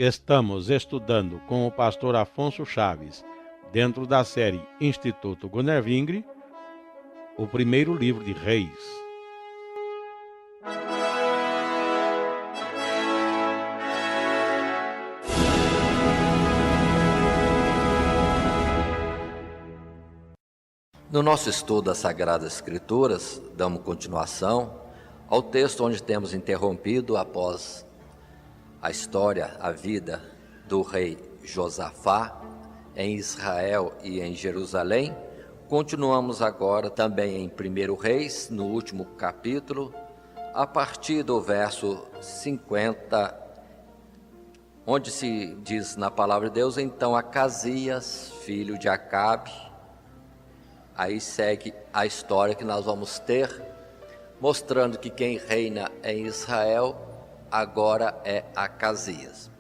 Estamos estudando com o pastor Afonso Chaves, dentro da série Instituto Gunnervingre, o primeiro livro de Reis. No nosso estudo das Sagradas Escrituras, damos continuação ao texto onde temos interrompido após a história, a vida do rei Josafá em Israel e em Jerusalém. Continuamos agora também em 1 Reis, no último capítulo, a partir do verso 50, onde se diz na palavra de Deus: então Acasias, filho de Acabe. Aí segue a história que nós vamos ter, mostrando que quem reina em Israel agora é Acasias.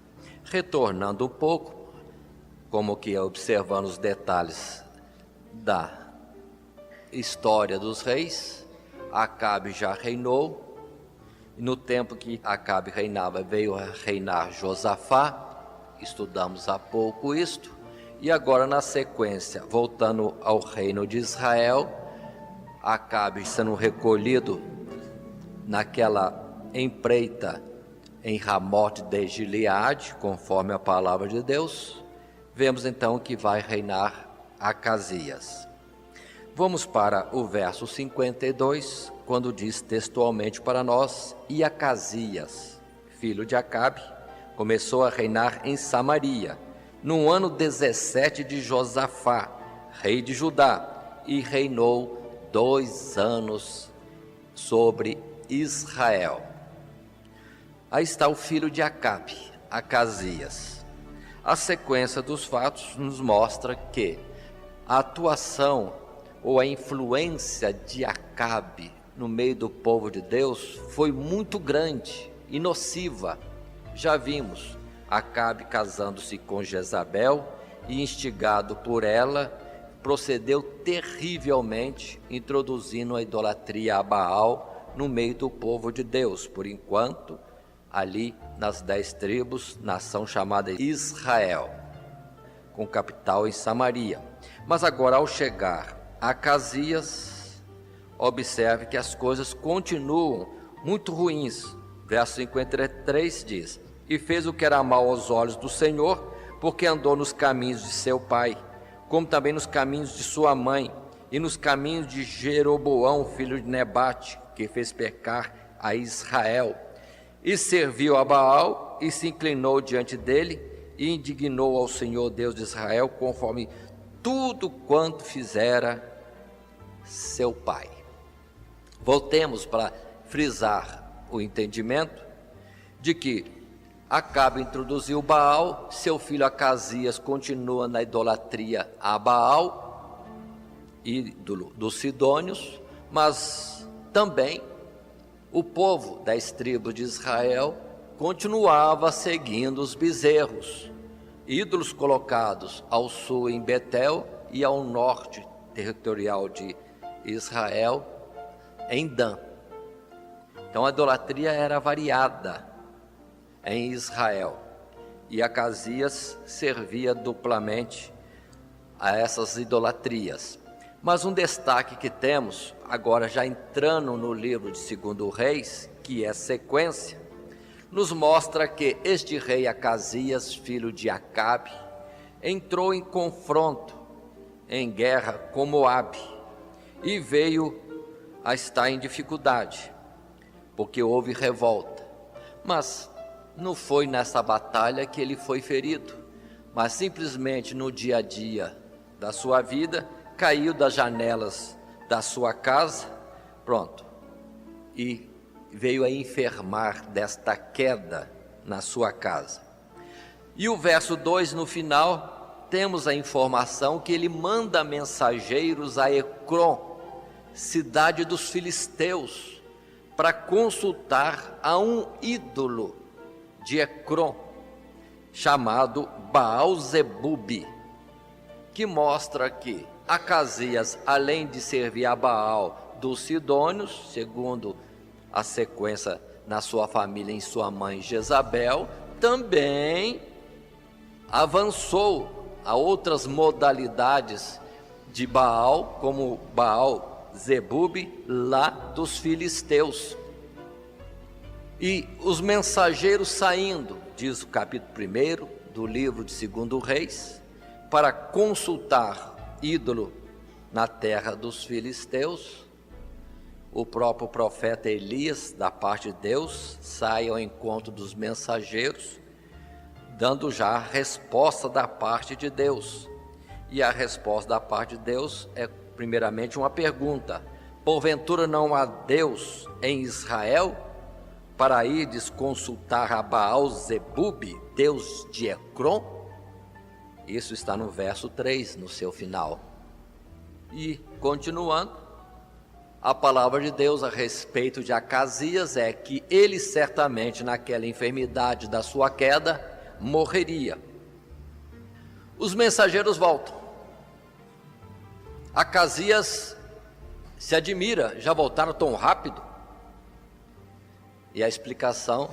Retornando um pouco, como que observando os detalhes da história dos reis, Acabe já reinou, e no tempo que Acabe reinava veio a reinar Josafá, estudamos há pouco isto, e agora na sequência, voltando ao reino de Israel, Acabe sendo recolhido naquela empreita em Ramote de Gileade, conforme a palavra de Deus, vemos então que vai reinar Acasias. Vamos para o verso 52, quando diz textualmente para nós: e Acasias, filho de Acabe, começou a reinar em Samaria, no ano 17 de Josafá, rei de Judá, e reinou 2 anos sobre Israel. Aí está o filho de Acabe, Acasias. A sequência dos fatos nos mostra que a atuação ou a influência de Acabe no meio do povo de Deus foi muito grande e nociva. Já vimos Acabe casando-se com Jezabel e, instigado por ela, procedeu terrivelmente, introduzindo a idolatria a Baal no meio do povo de Deus, por enquanto ali nas 10 tribos, nação chamada Israel, com capital em Samaria. Mas agora, ao chegar a Acasias, observe que as coisas continuam muito ruins. Verso 53 diz: e fez o que era mal aos olhos do Senhor, porque andou nos caminhos de seu pai, como também nos caminhos de sua mãe, e nos caminhos de Jeroboão, filho de Nebate, que fez pecar a Israel. E serviu a Baal, e se inclinou diante dele, e indignou ao Senhor Deus de Israel, conforme tudo quanto fizera seu pai. Voltemos para frisar o entendimento de que Acabe introduziu Baal, seu filho Acasias continua na idolatria a Baal, ídolo dos sidônios, mas também o povo das tribos de Israel continuava seguindo os bezerros, ídolos colocados ao sul em Betel e ao norte territorial de Israel, em Dan. Então a idolatria era variada em Israel, e Acasias servia duplamente a essas idolatrias. Mas um destaque que temos, agora já entrando no livro de 2 Reis, que é sequência, nos mostra que este rei Acasias, filho de Acabe, entrou em confronto, em guerra com Moabe, e veio a estar em dificuldade, porque houve revolta. Mas não foi nessa batalha que ele foi ferido, mas simplesmente no dia a dia da sua vida, caiu das janelas da sua casa, pronto, e veio a enfermar desta queda na sua casa. E o verso 2, no final, temos a informação que ele manda mensageiros a Ecrom, cidade dos filisteus, para consultar a um ídolo de Ecrom, chamado Baal-zebub, que mostra que Acasias, além de servir a Baal dos sidônios, segundo a sequência na sua família, em sua mãe Jezabel, também avançou a outras modalidades de Baal, como Baal Zebub, lá dos filisteus. E os mensageiros saindo, diz o capítulo 1 do livro de 2 Reis, para consultar ídolo na terra dos filisteus, o próprio profeta Elias, da parte de Deus, sai ao encontro dos mensageiros, dando já a resposta da parte de Deus. E a resposta da parte de Deus é primeiramente uma pergunta: porventura não há Deus em Israel, para irdes consultar a Baal Zebub, Deus de Ecrom? Isso está no verso 3, no seu final. E, continuando, a palavra de Deus a respeito de Acasias é que ele certamente, naquela enfermidade da sua queda, morreria. Os mensageiros voltam. Acasias se admira, já voltaram tão rápido? E a explicação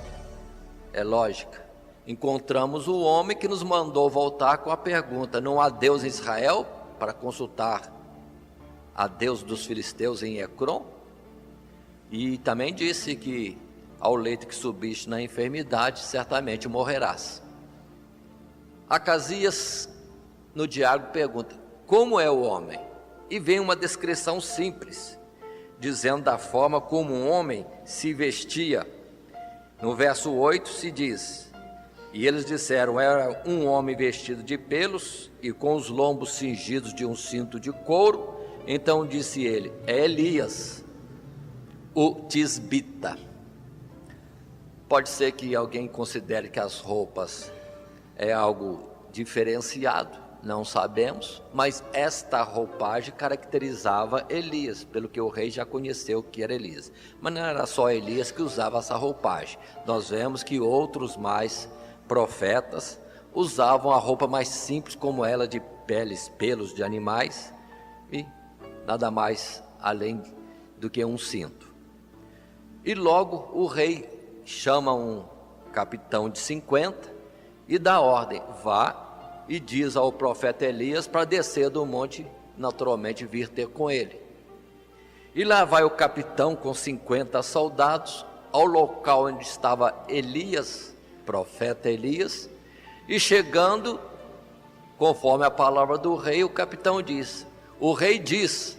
é lógica. Encontramos o homem que nos mandou voltar com a pergunta: não há Deus em Israel, para consultar a Deus dos filisteus em Ecrom? E também disse que ao leito que subiste na enfermidade, certamente morrerás. Acasias, no diálogo, pergunta: como é o homem? E vem uma descrição simples, dizendo da forma como um homem se vestia. No verso 8 se diz: e eles disseram, era um homem vestido de pelos e com os lombos cingidos de um cinto de couro. Então disse ele: é Elias, o tisbita. Pode ser que alguém considere que as roupas é algo diferenciado, não sabemos, mas esta roupagem caracterizava Elias, pelo que o rei já conheceu que era Elias. Mas não era só Elias que usava essa roupagem. Nós vemos que outros mais profetas usavam a roupa mais simples, como ela, de pelos de animais, e nada mais além do que um cinto. E logo o rei chama um capitão de 50 e dá ordem: vá e diz ao profeta Elias para descer do monte, naturalmente vir ter com ele. E lá vai o capitão com 50 soldados ao local onde estava Elias, profeta Elias, e chegando, conforme a palavra do rei, o capitão diz: o rei diz,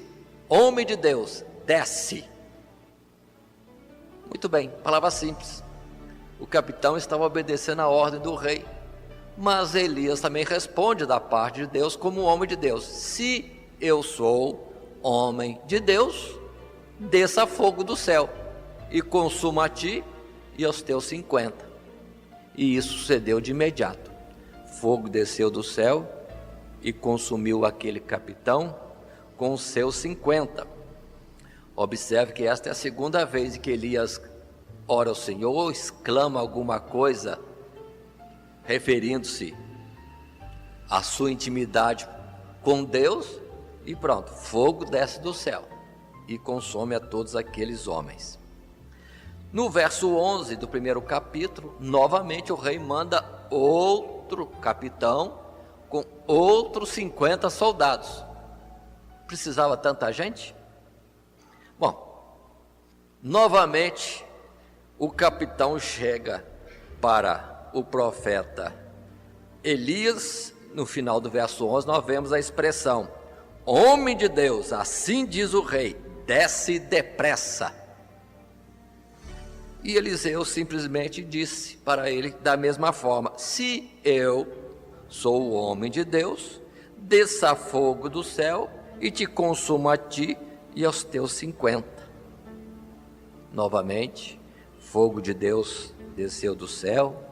homem de Deus, desce. Muito bem, palavra simples. O capitão estava obedecendo a ordem do rei, mas Elias também responde da parte de Deus como homem de Deus: se eu sou homem de Deus, desça fogo do céu e consuma a ti e aos teus 50. E isso sucedeu de imediato. Fogo desceu do céu e consumiu aquele capitão com os seus 50. Observe que esta é a segunda vez que Elias ora ao Senhor, ou exclama alguma coisa referindo-se à sua intimidade com Deus, e pronto, fogo desce do céu e consome a todos aqueles homens. No verso 11 do primeiro capítulo, novamente o rei manda outro capitão com outros 50 soldados. Precisava tanta gente? Bom, novamente o capitão chega para o profeta Elias. No final do verso 11 nós vemos a expressão: homem de Deus, assim diz o rei, desce depressa. E Eliseu simplesmente disse para ele da mesma forma: se eu sou o homem de Deus, desça fogo do céu e te consuma a ti e aos teus 50. Novamente, fogo de Deus desceu do céu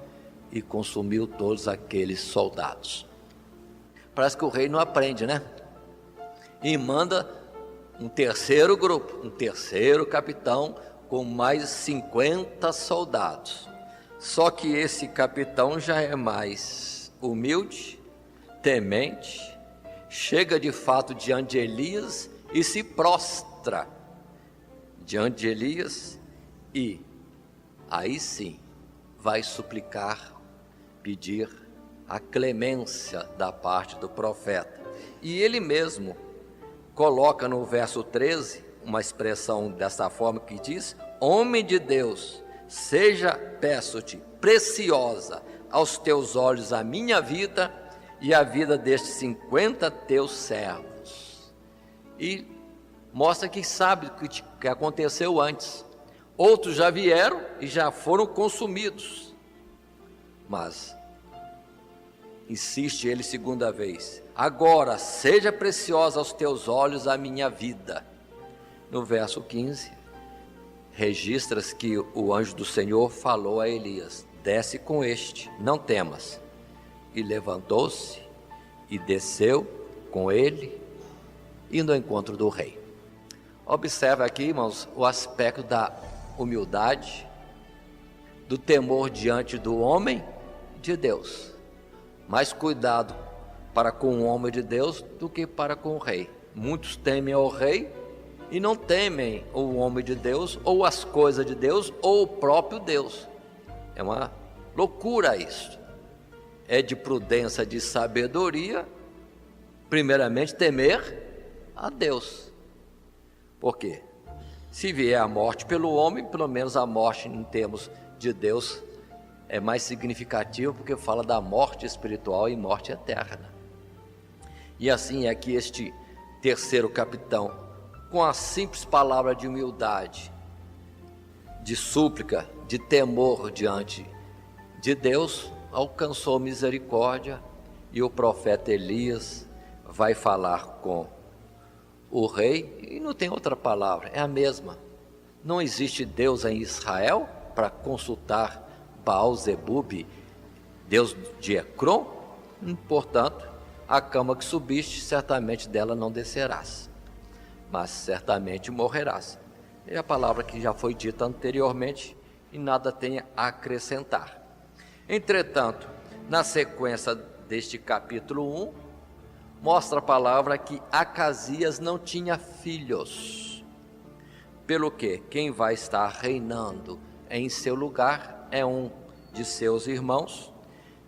e consumiu todos aqueles soldados. Parece que o rei não aprende, né? E manda um terceiro grupo, um terceiro capitão com mais 50 soldados. Só que esse capitão já é mais humilde, temente, chega de fato diante de Elias e se prostra diante de Elias, e aí sim vai suplicar, pedir a clemência da parte do profeta. E ele mesmo coloca no verso 13 uma expressão dessa forma que diz: homem de Deus, seja, peço-te, preciosa aos teus olhos a minha vida e a vida destes 50 teus servos. E mostra que sabe o que aconteceu antes. Outros já vieram e já foram consumidos. Mas insiste ele segunda vez: agora seja preciosa aos teus olhos a minha vida. No verso 15, registras que o anjo do Senhor falou a Elias: desce com este, não temas. E levantou-se e desceu com ele, indo ao encontro do rei. Observe aqui, irmãos, o aspecto da humildade, do temor diante do homem de Deus. Mais cuidado para com o homem de Deus do que para com o rei. Muitos temem ao rei e não temem o homem de Deus, ou as coisas de Deus, ou o próprio Deus. É uma loucura isso. É de prudência, de sabedoria, primeiramente temer a Deus. Por quê? Se vier a morte pelo homem, pelo menos a morte em termos de Deus é mais significativa, porque fala da morte espiritual e morte eterna. E assim é que este terceiro capitão, com a simples palavra de humildade, de súplica, de temor diante de Deus, alcançou misericórdia, e o profeta Elias vai falar com o rei, e não tem outra palavra, é a mesma. Não existe Deus em Israel para consultar Baal-zebub, Deus de Ecrom? Portanto, a cama que subiste, certamente dela não descerás, mas certamente morrerás. É a palavra que já foi dita anteriormente e nada tem a acrescentar. Entretanto, na sequência deste capítulo 1, mostra a palavra que Acasias não tinha filhos, pelo que quem vai estar reinando em seu lugar é um de seus irmãos,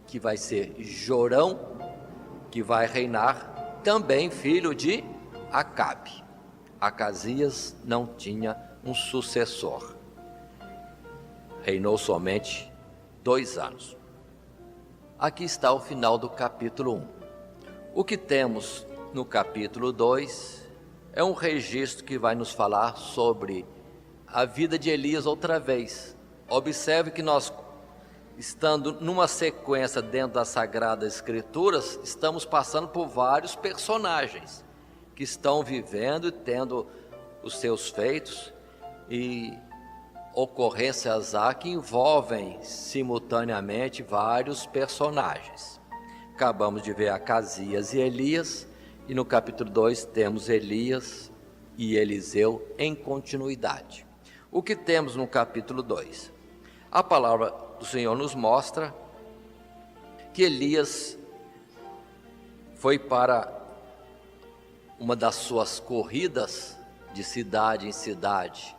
que vai ser Jorão, que vai reinar, também filho de Acabe. Acasias não tinha um sucessor, reinou somente 2 anos. Aqui está o final do capítulo 1. O que temos no capítulo 2 é um registro que vai nos falar sobre a vida de Elias outra vez. Observe que nós, estando numa sequência dentro das Sagradas Escrituras, estamos passando por vários personagens que estão vivendo e tendo os seus feitos e ocorrências que envolvem simultaneamente vários personagens. Acabamos de ver Acasias e Elias, e no capítulo 2 temos Elias e Eliseu em continuidade. O que temos no capítulo 2? A palavra do Senhor nos mostra que Elias foi para uma das suas corridas de cidade em cidade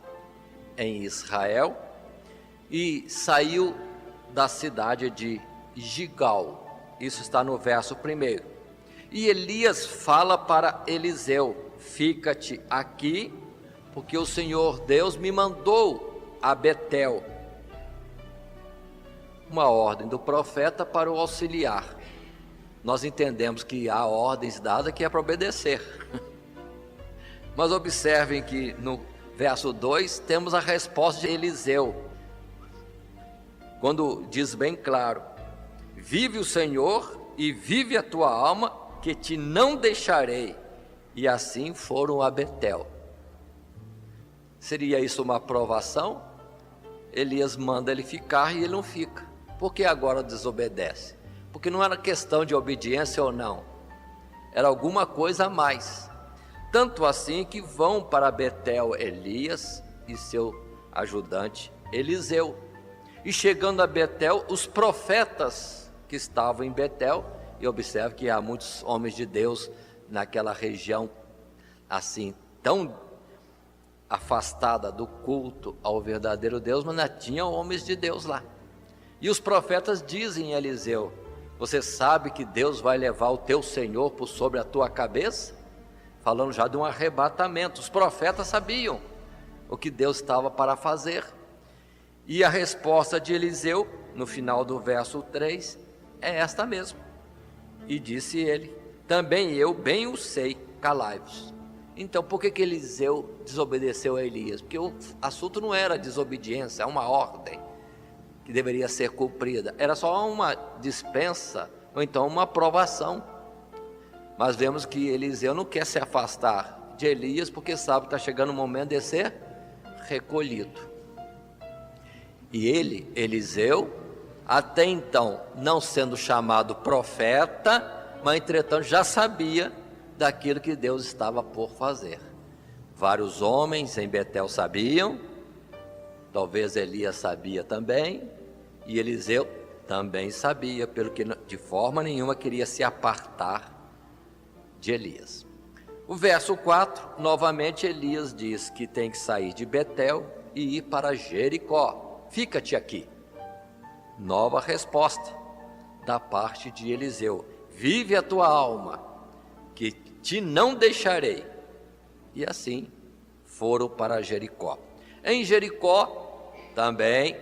em Israel e saiu da cidade de Gigal. Isso está no verso 1. E Elias fala para Eliseu: fica-te aqui, porque o Senhor Deus me mandou a Betel. Uma ordem do profeta para o auxiliar. Nós entendemos que há ordens dadas que é para obedecer. Mas observem que no verso 2 temos a resposta de Eliseu, quando diz bem claro: vive o Senhor e vive a tua alma, que te não deixarei. E assim foram a Betel. Seria isso uma aprovação? Elias manda ele ficar e ele não fica. Por que agora desobedece? Porque não era questão de obediência ou não, era alguma coisa a mais. Tanto assim que vão para Betel Elias e seu ajudante Eliseu. E chegando a Betel, os profetas que estavam em Betel, e observe que há muitos homens de Deus naquela região assim, tão afastada do culto ao verdadeiro Deus, mas não tinha homens de Deus lá. E os profetas dizem a Eliseu: Você sabe que Deus vai levar o teu Senhor por sobre a tua cabeça? Falando já de um arrebatamento. Os profetas sabiam o que Deus estava para fazer. E a resposta de Eliseu, no final do verso 3, é esta mesmo. E disse ele: também eu bem o sei, calai-vos. Então, por que Eliseu desobedeceu a Elias? Porque o assunto não era desobediência, é uma ordem que deveria ser cumprida. Era só uma dispensa, ou então uma aprovação. Mas vemos que Eliseu não quer se afastar de Elias, porque sabe que está chegando o momento de ser recolhido. E ele, Eliseu, até então não sendo chamado profeta, mas entretanto já sabia daquilo que Deus estava por fazer. Vários homens em Betel sabiam, talvez Elias sabia também, e Eliseu também sabia, pelo que de forma nenhuma queria se apartar de Elias. O verso 4, novamente Elias diz que tem que sair de Betel e ir para Jericó. Fica-te aqui. Nova resposta da parte de Eliseu: vive a tua alma, que te não deixarei. E assim foram para Jericó. Em Jericó também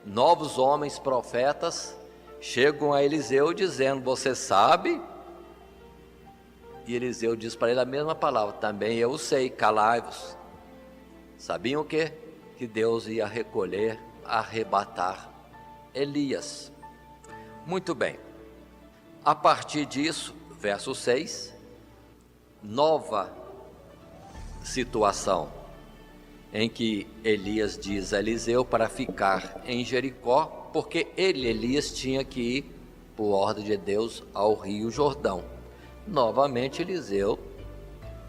novos homens profetas chegam a Eliseu dizendo: você sabe? E Eliseu diz para ele a mesma palavra: também eu sei, calai-vos. Sabiam o quê? Que Deus ia recolher, arrebatar Elias. Muito bem. A partir disso, verso 6, nova situação em que Elias diz a Eliseu para ficar em Jericó, porque ele, Elias, tinha que ir, por ordem de Deus, ao Rio Jordão. Novamente Eliseu,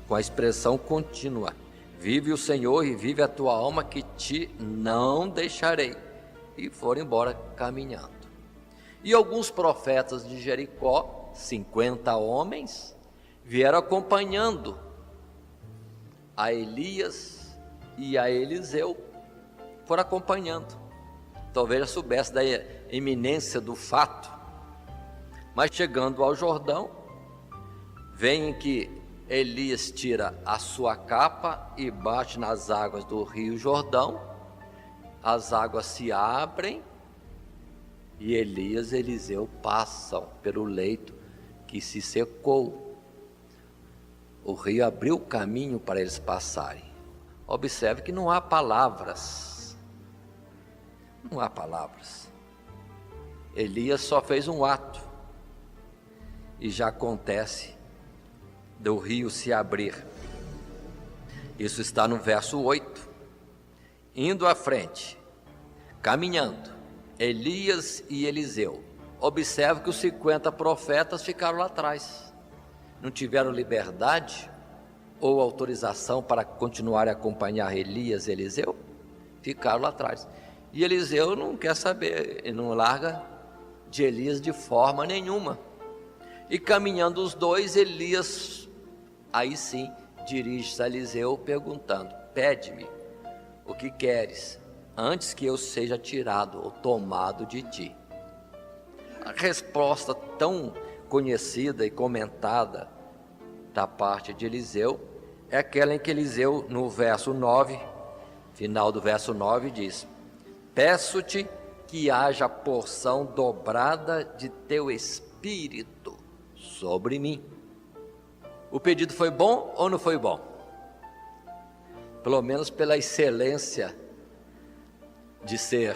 com a expressão contínua: vive o Senhor e vive a tua alma, que te não deixarei. E foram embora caminhando. E alguns profetas de Jericó, 50 homens, vieram acompanhando a Elias e a Eliseu, foram acompanhando. Talvez já soubesse da iminência do fato. Mas chegando ao Jordão, veem que Elias tira a sua capa e bate nas águas do Rio Jordão. As águas se abrem e Elias e Eliseu passam pelo leito que se secou. O rio abriu o caminho para eles passarem. Observe que não há palavras. Não há palavras. Elias só fez um ato e já acontece do rio se abrir. Isso está no verso 8. Indo à frente, caminhando, Elias e Eliseu. Observe que os 50 profetas ficaram lá atrás. Não tiveram liberdade ou autorização para continuar a acompanhar Elias e Eliseu? Ficaram lá atrás. E Eliseu não quer saber, ele não larga de Elias de forma nenhuma. E caminhando os dois, Elias, aí sim, dirige-se a Eliseu perguntando: pede-me o que queres, antes que eu seja tirado ou tomado de ti. A resposta tão conhecida e comentada da parte de Eliseu é aquela em que Eliseu, no verso 9, final do verso 9, diz: peço-te que haja porção dobrada de teu espírito sobre mim. O pedido foi bom ou não foi bom? Pelo menos pela excelência de ser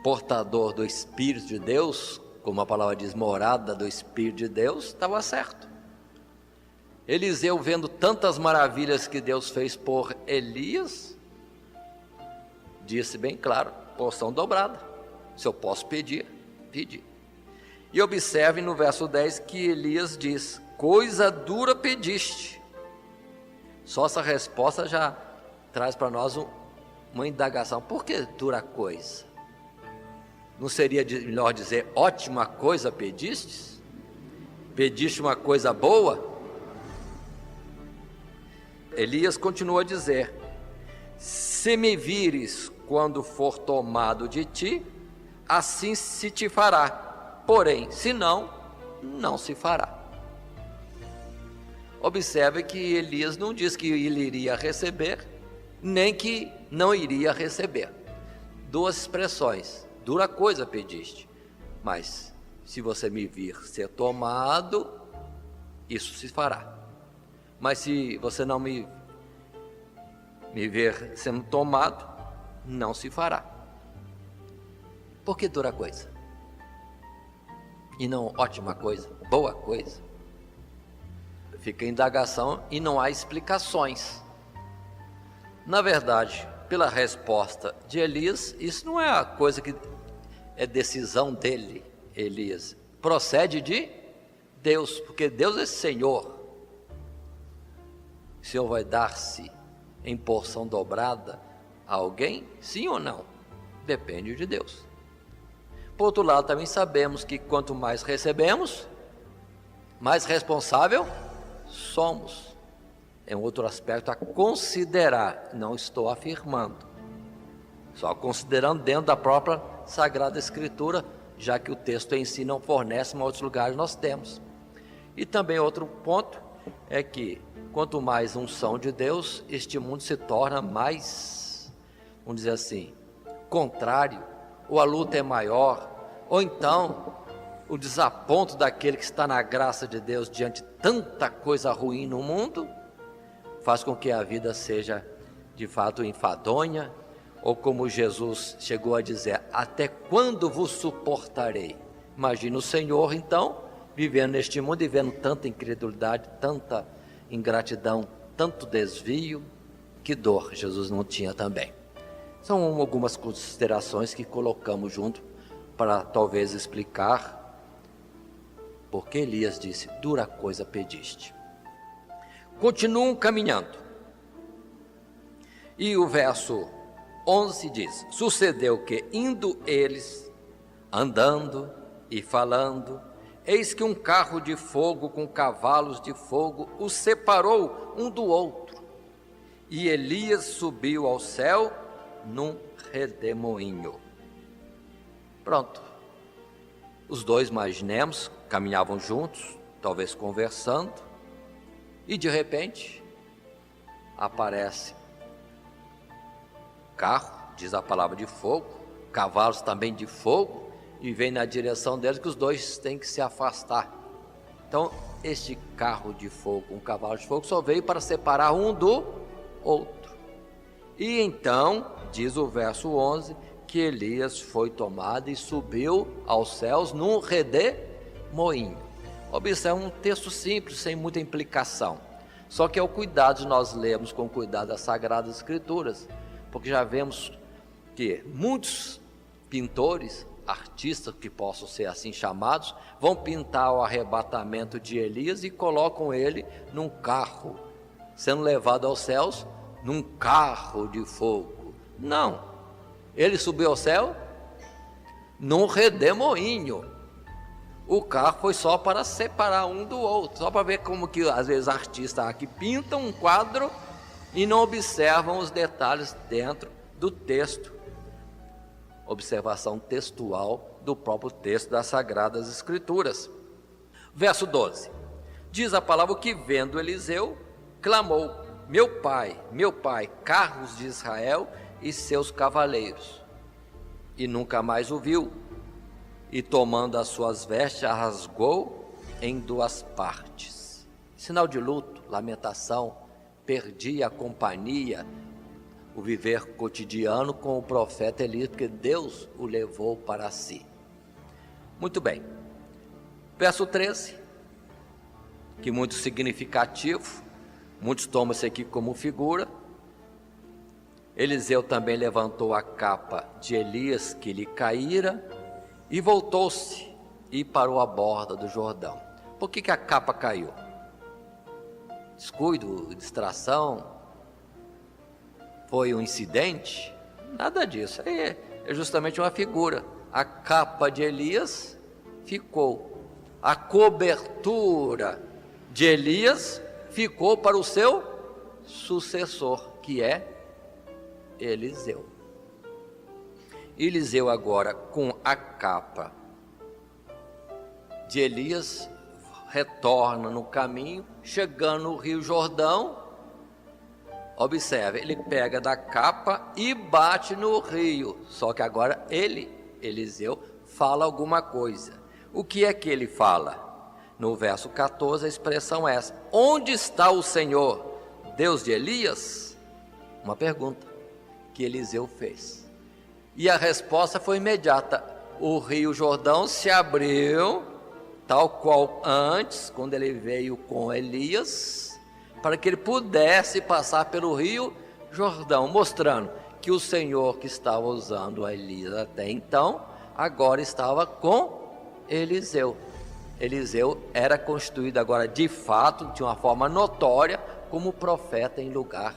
portador do Espírito de Deus, como a palavra diz, morada do Espírito de Deus, estava certo. Eliseu, vendo tantas maravilhas que Deus fez por Elias, disse bem claro: porção dobrada. Se eu posso pedir, pedi. E observe no verso 10 que Elias diz: coisa dura pediste. Só essa resposta já traz para nós uma indagação: por que dura coisa? Não seria melhor dizer: ótima coisa pedistes? Pediste uma coisa boa? Elias continua a dizer: se me vires quando for tomado de ti, assim se te fará. porém, se não, não se fará. Observe que Elias não diz que ele iria receber, nem que não iria receber. Duas expressões: dura coisa pediste, mas se você me vir ser tomado, isso se fará. Mas se você não me ver sendo tomado, não se fará. Por que dura coisa? E não ótima coisa, boa coisa? Fica a indagação e não há explicações. Na verdade, pela resposta de Elias, isso não é a coisa que é decisão dele, Elias. Procede de Deus, porque Deus é Senhor. O Senhor vai dar-se em porção dobrada a alguém? Sim ou não? Depende de Deus. Por outro lado, também sabemos que quanto mais recebemos, mais responsável somos. É um outro aspecto a considerar, não estou afirmando, só considerando dentro da própria Sagrada Escritura, já que o texto em si não fornece, mas em outros lugares nós temos. E também outro ponto é que quanto mais unção de Deus, este mundo se torna mais, vamos dizer assim, contrário, ou a luta é maior, ou então o desaponto daquele que está na graça de Deus diante de tanta coisa ruim no mundo, faz com que a vida seja de fato enfadonha, ou como Jesus chegou a dizer, até quando vos suportarei? Imagina o Senhor então, vivendo neste mundo e vendo tanta incredulidade, tanta ingratidão, tanto desvio, que dor Jesus não tinha também. São algumas considerações que colocamos junto para talvez explicar porque Elias disse, dura coisa pediste. Continuam caminhando. E o verso 11 diz, sucedeu que indo eles, andando e falando, eis que um carro de fogo com cavalos de fogo os separou um do outro. E Elias subiu ao céu num redemoinho. Pronto. Os dois, imaginemos, caminhavam juntos, talvez conversando, e de repente aparece carro, diz a palavra de fogo, cavalos também de fogo, e vem na direção deles que os dois têm que se afastar. Então, este carro de fogo, um cavalo de fogo, só veio para separar um do outro. E então, diz o verso 11, que Elias foi tomado e subiu aos céus num redemoinho. Observe, um texto simples, sem muita implicação. Só que é o cuidado de nós lermos com cuidado as Sagradas Escrituras, porque já vemos que muitos pintores, artistas que possam ser assim chamados, vão pintar o arrebatamento de Elias e colocam ele num carro, sendo levado aos céus, num carro de fogo. Não, ele subiu ao céu num redemoinho. O carro foi só para separar um do outro, só para ver como que às vezes artistas aqui pintam um quadro e não observam os detalhes dentro do texto. Observação textual do próprio texto das Sagradas Escrituras. Verso 12, diz a palavra que vendo Eliseu, clamou, meu pai, carros de Israel e seus cavaleiros. E nunca mais o viu, e tomando as suas vestes, a rasgou em duas partes. Sinal de luto, lamentação, perdia a companhia, o viver cotidiano com o profeta Elias, porque Deus o levou para si. Muito bem, verso 13, que muito significativo, muitos tomam isso aqui como figura. Eliseu também levantou a capa de Elias que lhe caíra e voltou-se e parou à borda do Jordão. Por que a capa caiu? Descuido, distração? Foi um incidente? Nada disso, é justamente uma figura. A capa de Elias ficou, a cobertura de Elias ficou para o seu sucessor, que é Eliseu. Eliseu agora com a capa de Elias retorna no caminho, chegando no Rio Jordão. Observe, ele pega da capa e bate no rio. Só que agora Eliseu, fala alguma coisa. O que é que ele fala? No verso 14 a expressão é essa: onde está o Senhor, Deus de Elias? Uma pergunta que Eliseu fez. E a resposta foi imediata: o Rio Jordão se abriu, tal qual antes, quando ele veio com Elias, para que ele pudesse passar pelo Rio Jordão, mostrando que o Senhor que estava usando a Elias até então, agora estava com Eliseu. Eliseu era constituído agora de fato, de uma forma notória, como profeta em lugar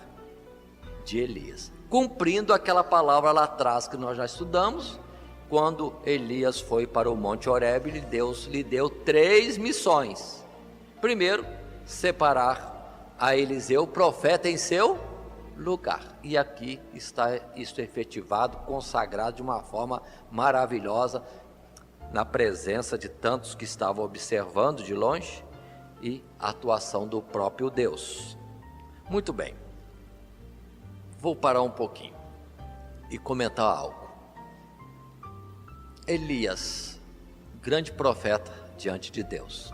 de Elias, cumprindo aquela palavra lá atrás que nós já estudamos, quando Elias foi para o Monte Horebe, Deus lhe deu 3 missões. Primeiro, separar a Eliseu, profeta em seu lugar. E aqui está isso efetivado, consagrado de uma forma maravilhosa, na presença de tantos que estavam observando de longe, e a atuação do próprio Deus. Muito bem, vou parar um pouquinho e comentar algo. Elias, grande profeta diante de Deus,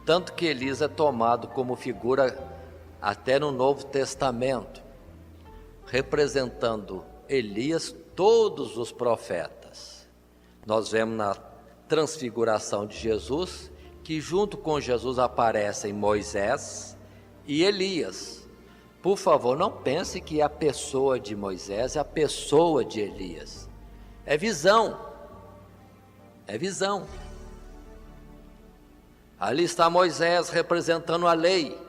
tanto que Elias é tomado como figura até no Novo Testamento, representando Elias todos os profetas. Nós vemos na transfiguração de Jesus, que junto com Jesus aparecem Moisés e Elias. Por favor, não pense que a pessoa de Moisés é a pessoa de Elias. É visão. É visão. Ali está Moisés representando a lei,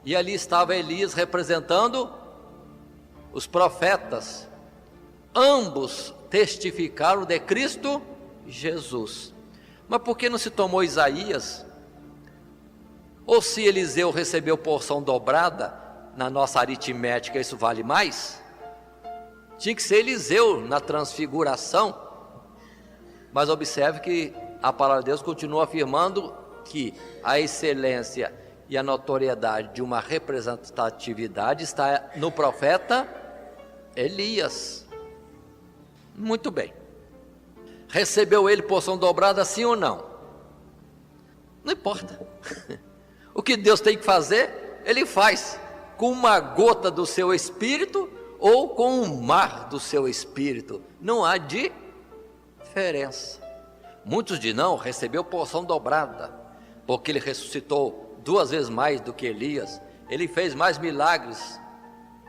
e ali estava Elias representando os profetas. Ambos testificaram de Cristo Jesus. Mas por que não se tomou Isaías? Ou se Eliseu recebeu porção dobrada, na nossa aritmética isso vale mais? Tinha que ser Eliseu na transfiguração. Mas observe que a palavra de Deus continua afirmando que a excelência e a notoriedade de uma representatividade está no profeta Elias. Muito bem. Recebeu ele porção dobrada, sim ou não? Não importa. O que Deus tem que fazer, Ele faz, com uma gota do seu Espírito ou com um mar do seu Espírito. Não há diferença. Muitos dizem, não, recebeu porção dobrada, porque ele ressuscitou 2 vezes mais do que Elias, ele fez mais milagres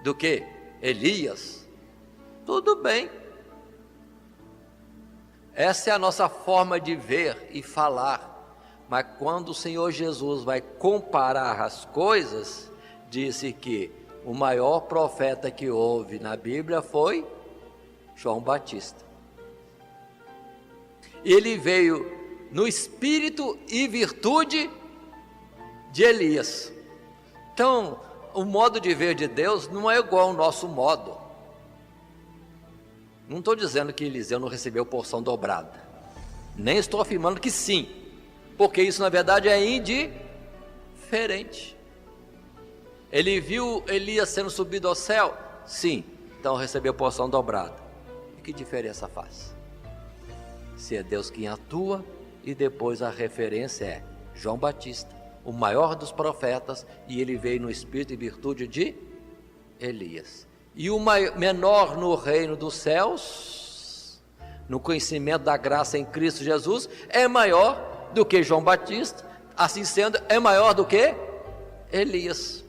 do que Elias. Tudo bem. Essa é a nossa forma de ver e falar, mas quando o Senhor Jesus vai comparar as coisas, disse que o maior profeta que houve na Bíblia foi João Batista. Ele veio no espírito e virtude de Elias. Então, o modo de ver de Deus não é igual ao nosso modo. Não estou dizendo que Eliseu não recebeu porção dobrada, nem estou afirmando que sim, porque isso na verdade é indiferente. Ele viu Elias sendo subido ao céu? Sim, então recebeu porção dobrada. E que diferença faz? Se é Deus quem atua, e depois a referência é João Batista, o maior dos profetas, e ele veio no espírito e virtude de Elias. E o menor no reino dos céus, no conhecimento da graça em Cristo Jesus, é maior do que João Batista, assim sendo, é maior do que Elias.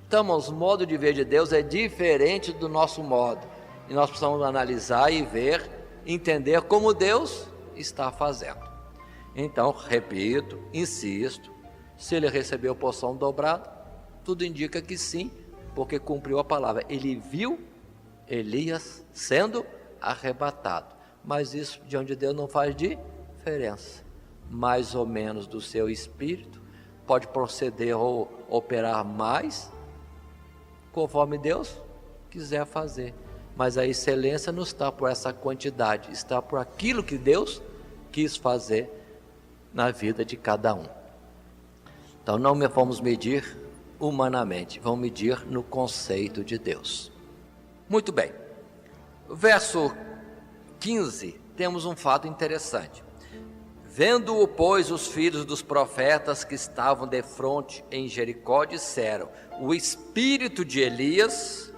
Então, o modo de ver de Deus é diferente do nosso modo, e nós precisamos analisar e ver, entender como Deus está fazendo. Então, repito, insisto, se ele recebeu porção dobrada, tudo indica que sim, porque cumpriu a palavra. Ele viu Elias sendo arrebatado, mas isso diante de Deus não faz diferença. Mais ou menos do seu espírito, pode proceder ou operar mais, conforme Deus quiser fazer. Mas a excelência não está por essa quantidade, está por aquilo que Deus quis fazer na vida de cada um. Então não vamos medir humanamente, vamos medir no conceito de Deus. Muito bem. Verso 15, temos um fato interessante. Vendo-o, pois, os filhos dos profetas que estavam defronte em Jericó, disseram: o espírito de Elias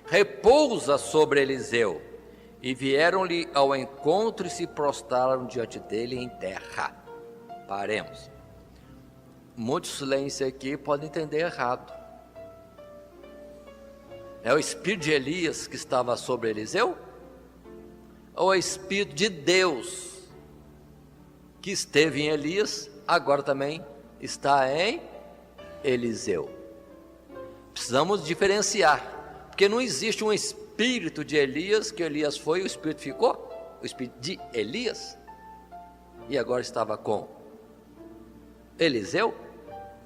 repousa sobre Eliseu. E vieram-lhe ao encontro e se prostraram diante dele em terra. Paremos. Muitos silêncio aqui podem entender errado. É o espírito de Elias que estava sobre Eliseu? Ou é o espírito de Deus que esteve em Elias, agora também está em Eliseu? Precisamos diferenciar, porque não existe um espírito de Elias, que Elias foi, o espírito ficou, o espírito de Elias, e agora estava com Eliseu.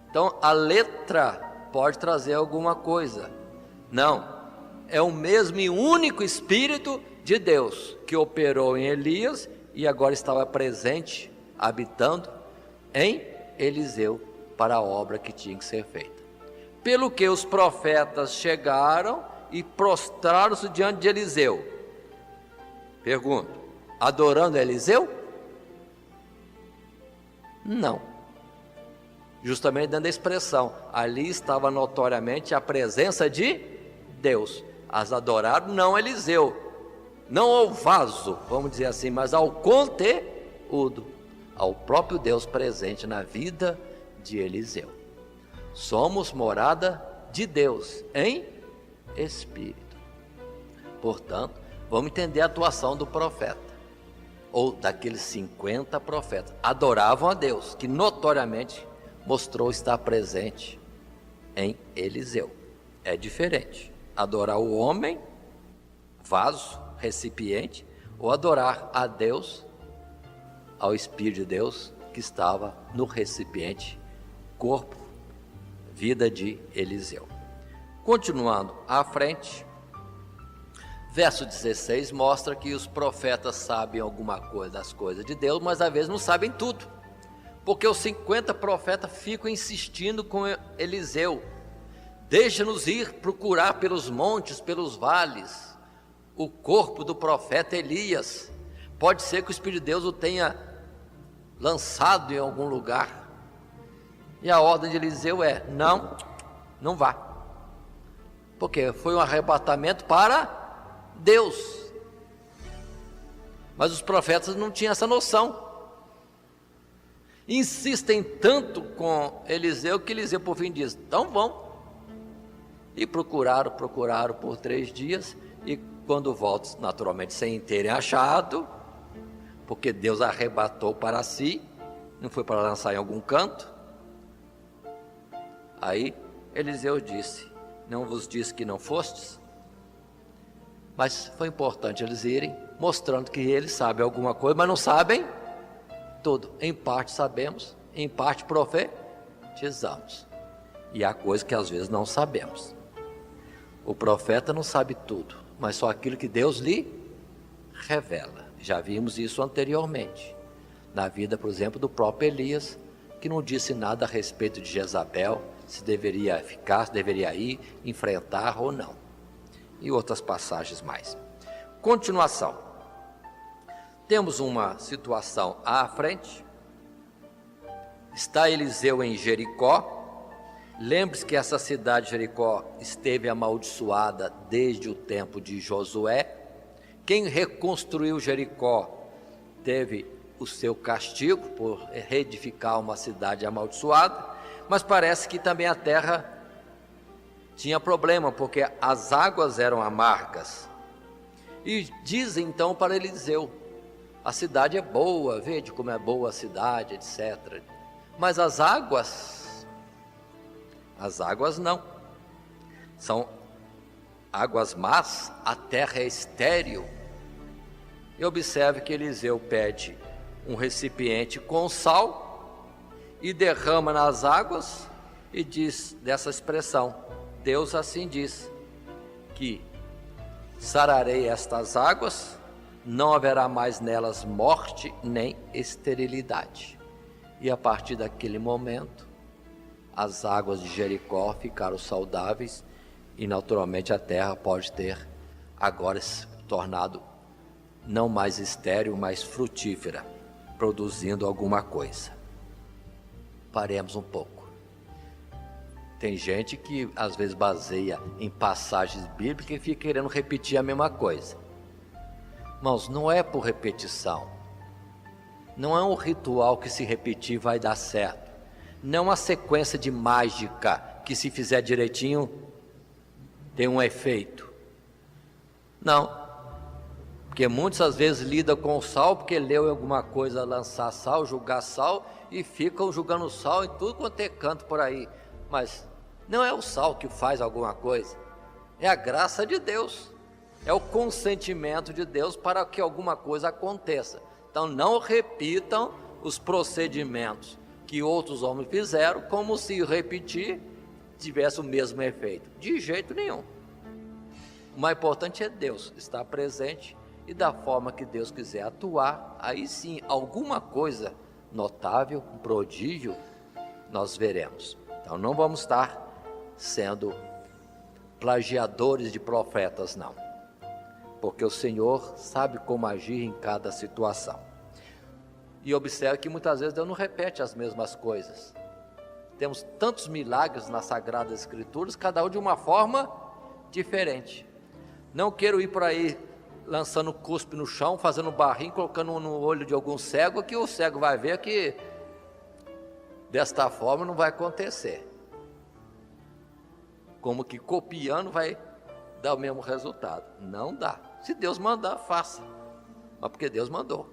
Então a letra pode trazer alguma coisa. Não, é o mesmo e único espírito de Deus que operou em Elias e agora estava presente, habitando em Eliseu para a obra que tinha que ser feita. Pelo que os profetas chegaram e prostraram-se diante de Eliseu. Pergunto, adorando Eliseu? Não. Justamente dando a expressão, ali estava notoriamente a presença de Deus. As adoraram não Eliseu, não ao vaso, vamos dizer assim, mas ao conteúdo, ao próprio Deus presente na vida de Eliseu. Somos morada de Deus em espírito. Portanto, vamos entender a atuação do profeta, ou daqueles 50 profetas. Adoravam a Deus, que notoriamente mostrou estar presente em Eliseu. É diferente adorar o homem, vaso, recipiente, ou adorar a Deus, ao Espírito de Deus que estava no recipiente, corpo, vida de Eliseu. Continuando à frente, verso 16 mostra que os profetas sabem alguma coisa das coisas de Deus, mas às vezes não sabem tudo, porque os 50 profetas ficam insistindo com Eliseu: deixa-nos ir procurar pelos montes, pelos vales, o corpo do profeta Elias. Pode ser que o Espírito de Deus o tenha lançado em algum lugar. E a ordem de Eliseu é: não vá, porque foi um arrebatamento para Deus. Mas os profetas não tinham essa noção. Insistem tanto com Eliseu que Eliseu por fim diz: então vão. E procuraram por 3 dias, e quando voltam, naturalmente sem terem achado, porque Deus arrebatou para si, não foi para lançar em algum canto. Aí Eliseu disse: não vos disse que não fostes? Mas foi importante eles irem, mostrando que eles sabem alguma coisa, mas não sabem tudo. Em parte sabemos, em parte profetizamos. E há coisas que às vezes não sabemos. O profeta não sabe tudo, mas só aquilo que Deus lhe revela. Já vimos isso anteriormente, na vida, por exemplo, do próprio Elias, que não disse nada a respeito de Jezabel, se deveria ficar, se deveria ir, enfrentar ou não. E outras passagens mais. Continuação. Temos uma situação à frente. Está Eliseu em Jericó. Lembre-se que essa cidade de Jericó esteve amaldiçoada desde o tempo de Josué. Quem reconstruiu Jericó teve o seu castigo por reedificar uma cidade amaldiçoada, mas parece que também a terra tinha problema, porque as águas eram amargas. E dizem então para Eliseu: a cidade é boa, veja como é boa a cidade, etc. Mas as águas não, são águas más, a terra é estéril. E observe que Eliseu pede um recipiente com sal e derrama nas águas e diz dessa expressão: Deus assim diz, que sararei estas águas, não haverá mais nelas morte nem esterilidade. E a partir daquele momento, as águas de Jericó ficaram saudáveis e naturalmente a terra pode ter agora se tornado não mais estéril, mas frutífera, produzindo alguma coisa. Paremos um pouco. Tem gente que às vezes baseia em passagens bíblicas e fica querendo repetir a mesma coisa. Irmãos, não é por repetição. Não é um ritual que se repetir vai dar certo. Não é uma sequência de mágica que se fizer direitinho tem um efeito. Não. Porque muitas às vezes lidam com o sal porque leu alguma coisa, lançar sal, julgar sal, e ficam julgando sal em tudo quanto é canto por aí. Mas não é o sal que faz alguma coisa, é a graça de Deus, é o consentimento de Deus para que alguma coisa aconteça. Então não repitam os procedimentos que outros homens fizeram, como se repetir tivesse o mesmo efeito. De jeito nenhum. O mais importante é Deus estar presente e da forma que Deus quiser atuar, aí sim, alguma coisa notável, um prodígio, nós veremos. Então não vamos estar sendo plagiadores de profetas, não. Porque o Senhor sabe como agir em cada situação. E observe que muitas vezes Deus não repete as mesmas coisas. Temos tantos milagres nas Sagradas Escrituras, cada um de uma forma diferente. Não quero ir por aí lançando cuspe no chão, fazendo barrinho, colocando no olho de algum cego, que o cego vai ver que desta forma não vai acontecer. Como que copiando vai dar o mesmo resultado. Não dá. Se Deus mandar, faça. Mas porque Deus mandou.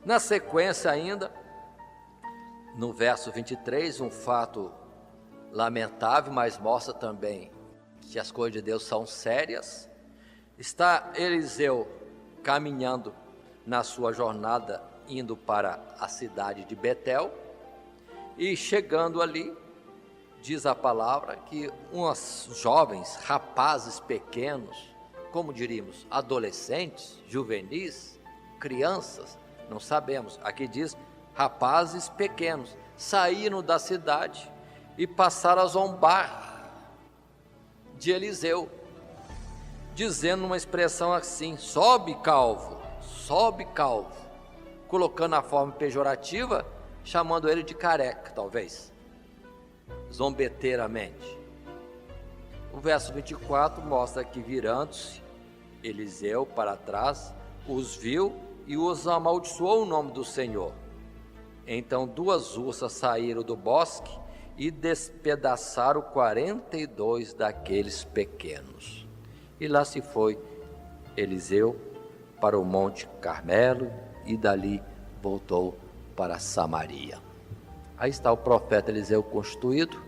Na sequência ainda, no verso 23, um fato lamentável, mas mostra também que as coisas de Deus são sérias. Está Eliseu caminhando na sua jornada, indo para a cidade de Betel, e chegando ali, diz a palavra que uns jovens, rapazes pequenos, como diríamos, adolescentes, juvenis, crianças, não sabemos, aqui diz rapazes pequenos, saíram da cidade e passaram a zombar de Eliseu, dizendo uma expressão assim: sobe calvo, colocando a forma pejorativa, chamando ele de careca, talvez, zombeteiramente. O verso 24 mostra que, virando-se Eliseu para trás, os viu e os amaldiçoou o nome do Senhor. Então 2 ursas saíram do bosque e despedaçaram 42 daqueles pequenos. E lá se foi Eliseu para o Monte Carmelo e dali voltou para Samaria. Aí está o profeta Eliseu constituído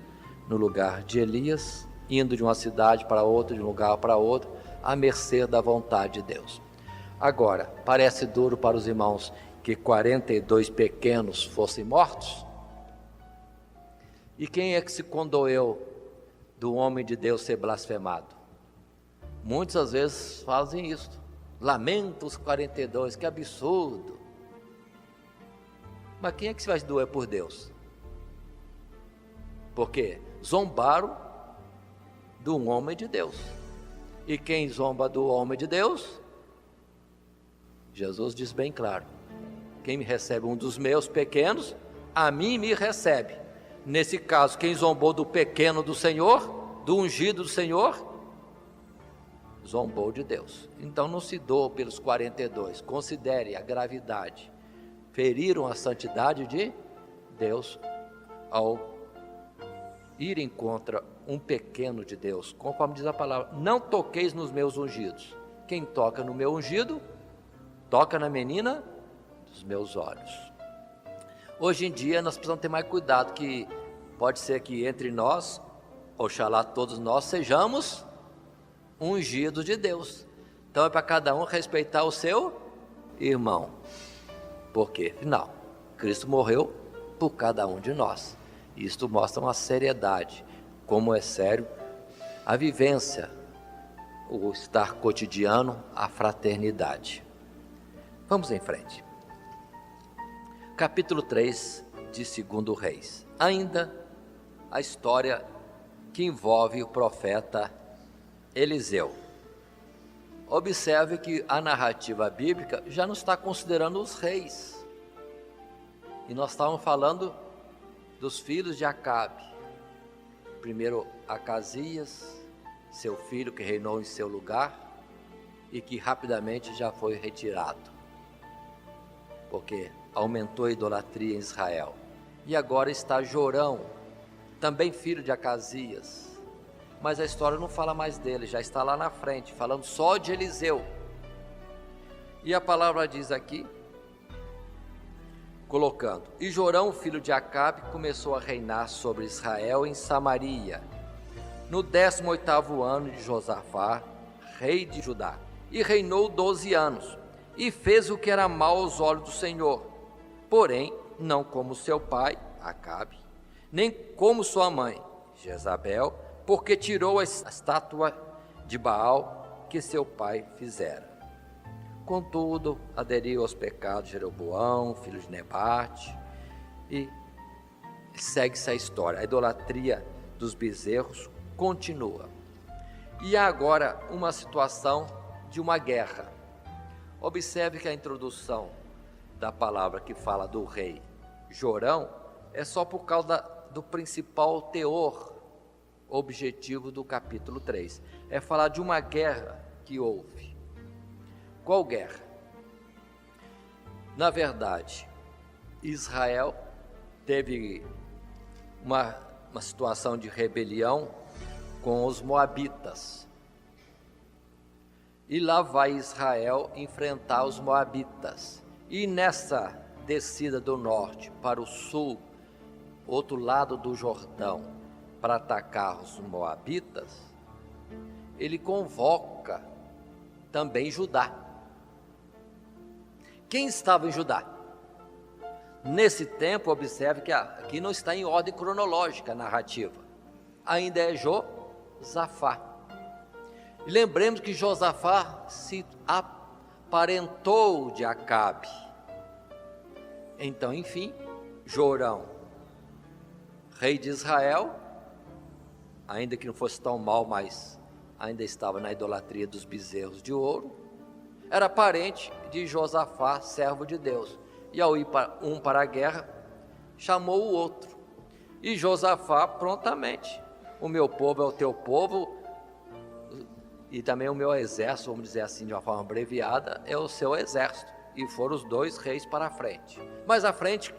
no lugar de Elias, indo de uma cidade para outra, de um lugar para outro, à mercê da vontade de Deus. Agora, parece duro para os irmãos que 42 pequenos fossem mortos? E quem é que se condoeu do homem de Deus ser blasfemado? Muitas às vezes fazem isso. Lamenta os 42, que absurdo. Mas quem é que se vai doer por Deus? Porque zombaram do homem de Deus. E quem zomba do homem de Deus? Jesus diz bem claro: quem me recebe um dos meus pequenos, a mim me recebe. Nesse caso, quem zombou do pequeno do Senhor, do ungido do Senhor, zombou de Deus. Então não se doa pelos 42, considere a gravidade. Feriram a santidade de Deus ao irem contra um pequeno de Deus, conforme diz a palavra: não toqueis nos meus ungidos. Quem toca no meu ungido, toca na menina dos meus olhos. Hoje em dia nós precisamos ter mais cuidado, que pode ser que entre nós, oxalá todos nós, sejamos ungidos de Deus. Então é para cada um respeitar o seu irmão. Porque, afinal, Cristo morreu por cada um de nós. Isto mostra uma seriedade, como é sério a vivência, o estar cotidiano, a fraternidade. Vamos em frente. Capítulo 3 de 2 Reis. Ainda a história que envolve o profeta Eliseu. Observe que a narrativa bíblica já não está considerando os reis. E nós estávamos falando dos filhos de Acabe. Primeiro Acasias, seu filho que reinou em seu lugar e que rapidamente já foi retirado, porque aumentou a idolatria em Israel. E agora está Jorão, também filho de Acasias, mas a história não fala mais dele, já está lá na frente, falando só de Eliseu. E a palavra diz aqui, colocando: e Jorão, filho de Acabe, começou a reinar sobre Israel em Samaria, no 18º ano de Josafá, rei de Judá, e reinou 12 anos, e fez o que era mal aos olhos do Senhor, porém, não como seu pai, Acabe, nem como sua mãe, Jezabel, porque tirou a estátua de Baal que seu pai fizera. Contudo, aderiu aos pecados de Jeroboão, filho de Nebate, e segue-se a história. A idolatria dos bezerros continua. E há agora uma situação de uma guerra. Observe que a introdução da palavra que fala do rei Jorão é só por causa do principal teor objetivo do capítulo 3. É falar de uma guerra que houve. Qual guerra? Na verdade, Israel teve uma situação de rebelião com os moabitas. E lá vai Israel enfrentar os moabitas. E nessa descida do norte para o sul, outro lado do Jordão, para atacar os moabitas, ele convoca também Judá. Quem estava em Judá? Nesse tempo, observe que aqui não está em ordem cronológica a narrativa. Ainda é Josafá. E lembremos que Josafá se aparentou de Acabe. Então, enfim, Jorão, rei de Israel, ainda que não fosse tão mal, mas ainda estava na idolatria dos bezerros de ouro, era parente de Josafá, servo de Deus. E ao ir um para a guerra, chamou o outro. E Josafá prontamente: o meu povo é o teu povo, e também o meu exército, vamos dizer assim de uma forma abreviada, é o seu exército. E foram os dois reis para a frente. Mas à frente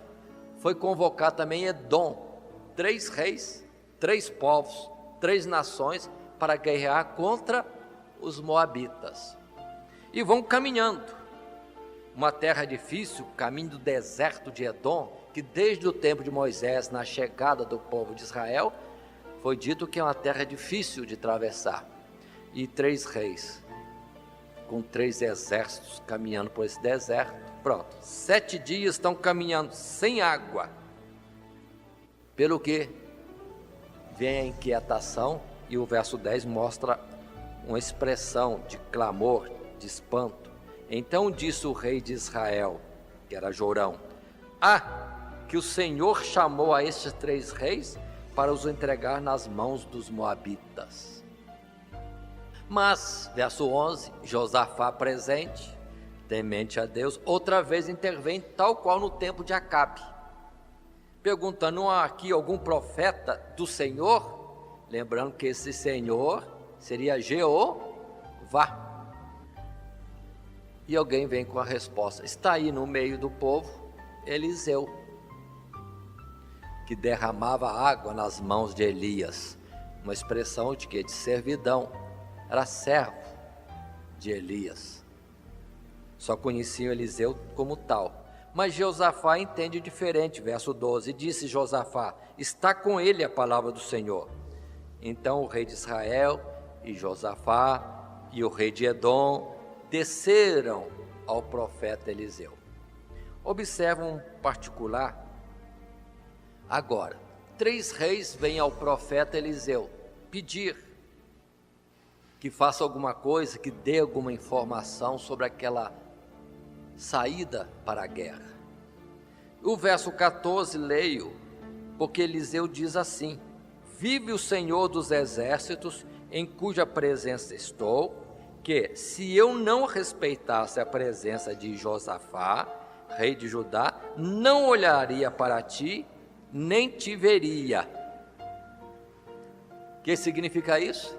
foi convocado também Edom, 3 reis, 3 povos, 3 nações, para guerrear contra os moabitas. E vão caminhando. Uma terra difícil, caminho do deserto de Edom, que desde o tempo de Moisés, na chegada do povo de Israel, foi dito que é uma terra difícil de atravessar. E 3 reis, com 3 exércitos caminhando por esse deserto. Pronto, 7 dias estão caminhando sem água. Pelo que vem a inquietação, e o verso 10 mostra uma expressão de clamor, de espanto. Então disse o rei de Israel, que era Jorão: que o Senhor chamou a estes 3 reis para os entregar nas mãos dos moabitas. Mas, verso 11, Josafá presente, temente a Deus, outra vez intervém, tal qual no tempo de Acabe, perguntando: não há aqui algum profeta do Senhor? Lembrando que esse Senhor seria Jeová. E alguém vem com a resposta: está aí no meio do povo Eliseu, que derramava água nas mãos de Elias. Uma expressão de quê? De servidão. Era servo de Elias. Só conheciam Eliseu como tal. Mas Josafá entende diferente. Verso 12: disse Josafá: está com ele a palavra do Senhor. Então o rei de Israel e Josafá e o rei de Edom desceram ao profeta Eliseu. Observa um particular. Agora, 3 reis vêm ao profeta Eliseu pedir que faça alguma coisa, que dê alguma informação sobre aquela saída para a guerra. O verso 14 leio, porque Eliseu diz assim: vive o Senhor dos exércitos, em cuja presença estou, que se eu não respeitasse a presença de Josafá, rei de Judá, não olharia para ti, nem te veria. O que significa isso?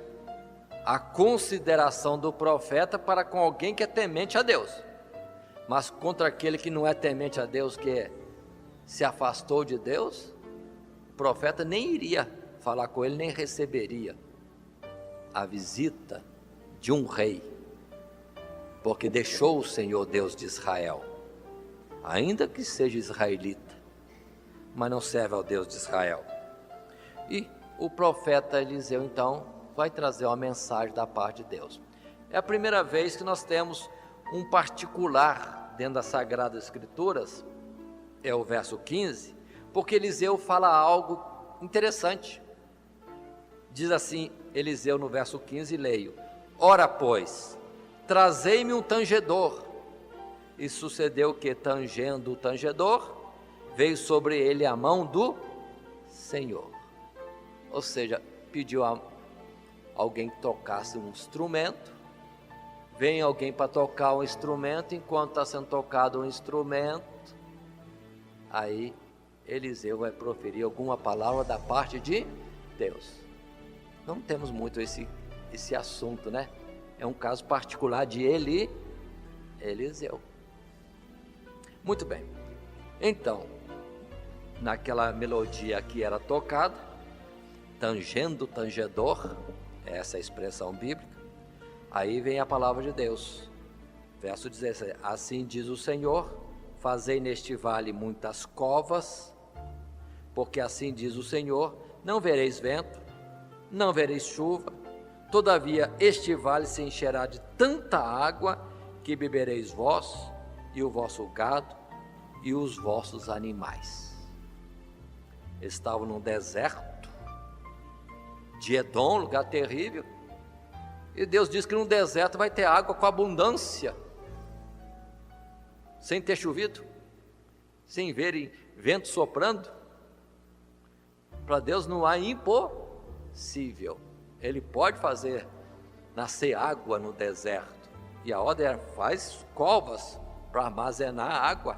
A consideração do profeta para com alguém que é temente a Deus, mas contra aquele que não é temente a Deus, que se afastou de Deus, o profeta nem iria falar com ele, nem receberia a visita de um rei, porque deixou o Senhor Deus de Israel, ainda que seja israelita, mas não serve ao Deus de Israel. E o profeta Eliseu então vai trazer uma mensagem da parte de Deus. É a primeira vez que nós temos um particular dentro das Sagradas Escrituras, é o verso 15, porque Eliseu fala algo interessante. Diz assim Eliseu no verso 15, leio: ora pois, trazei-me um tangedor. E sucedeu que, tangendo o tangedor, veio sobre ele a mão do Senhor. Ou seja, pediu a alguém que tocasse um instrumento. Vem alguém para tocar um instrumento, enquanto está sendo tocado um instrumento, aí Eliseu vai proferir alguma palavra da parte de Deus. Não temos muito esse assunto, né? É um caso particular de Eliseu. Muito bem. Então, naquela melodia que era tocada, tangendo, tangedor, essa é a expressão bíblica, aí vem a palavra de Deus. Verso 16: assim diz o Senhor, fazei neste vale muitas covas, porque assim diz o Senhor, não vereis vento, não vereis chuva, todavia este vale se encherá de tanta água, que bebereis vós, e o vosso gado, e os vossos animais. Estavam num deserto de Edom, lugar terrível, e Deus diz que no deserto vai ter água com abundância, sem ter chovido, sem verem vento soprando. Para Deus não há impossível. Ele pode fazer nascer água no deserto, e a ordem é: faz covas para armazenar água.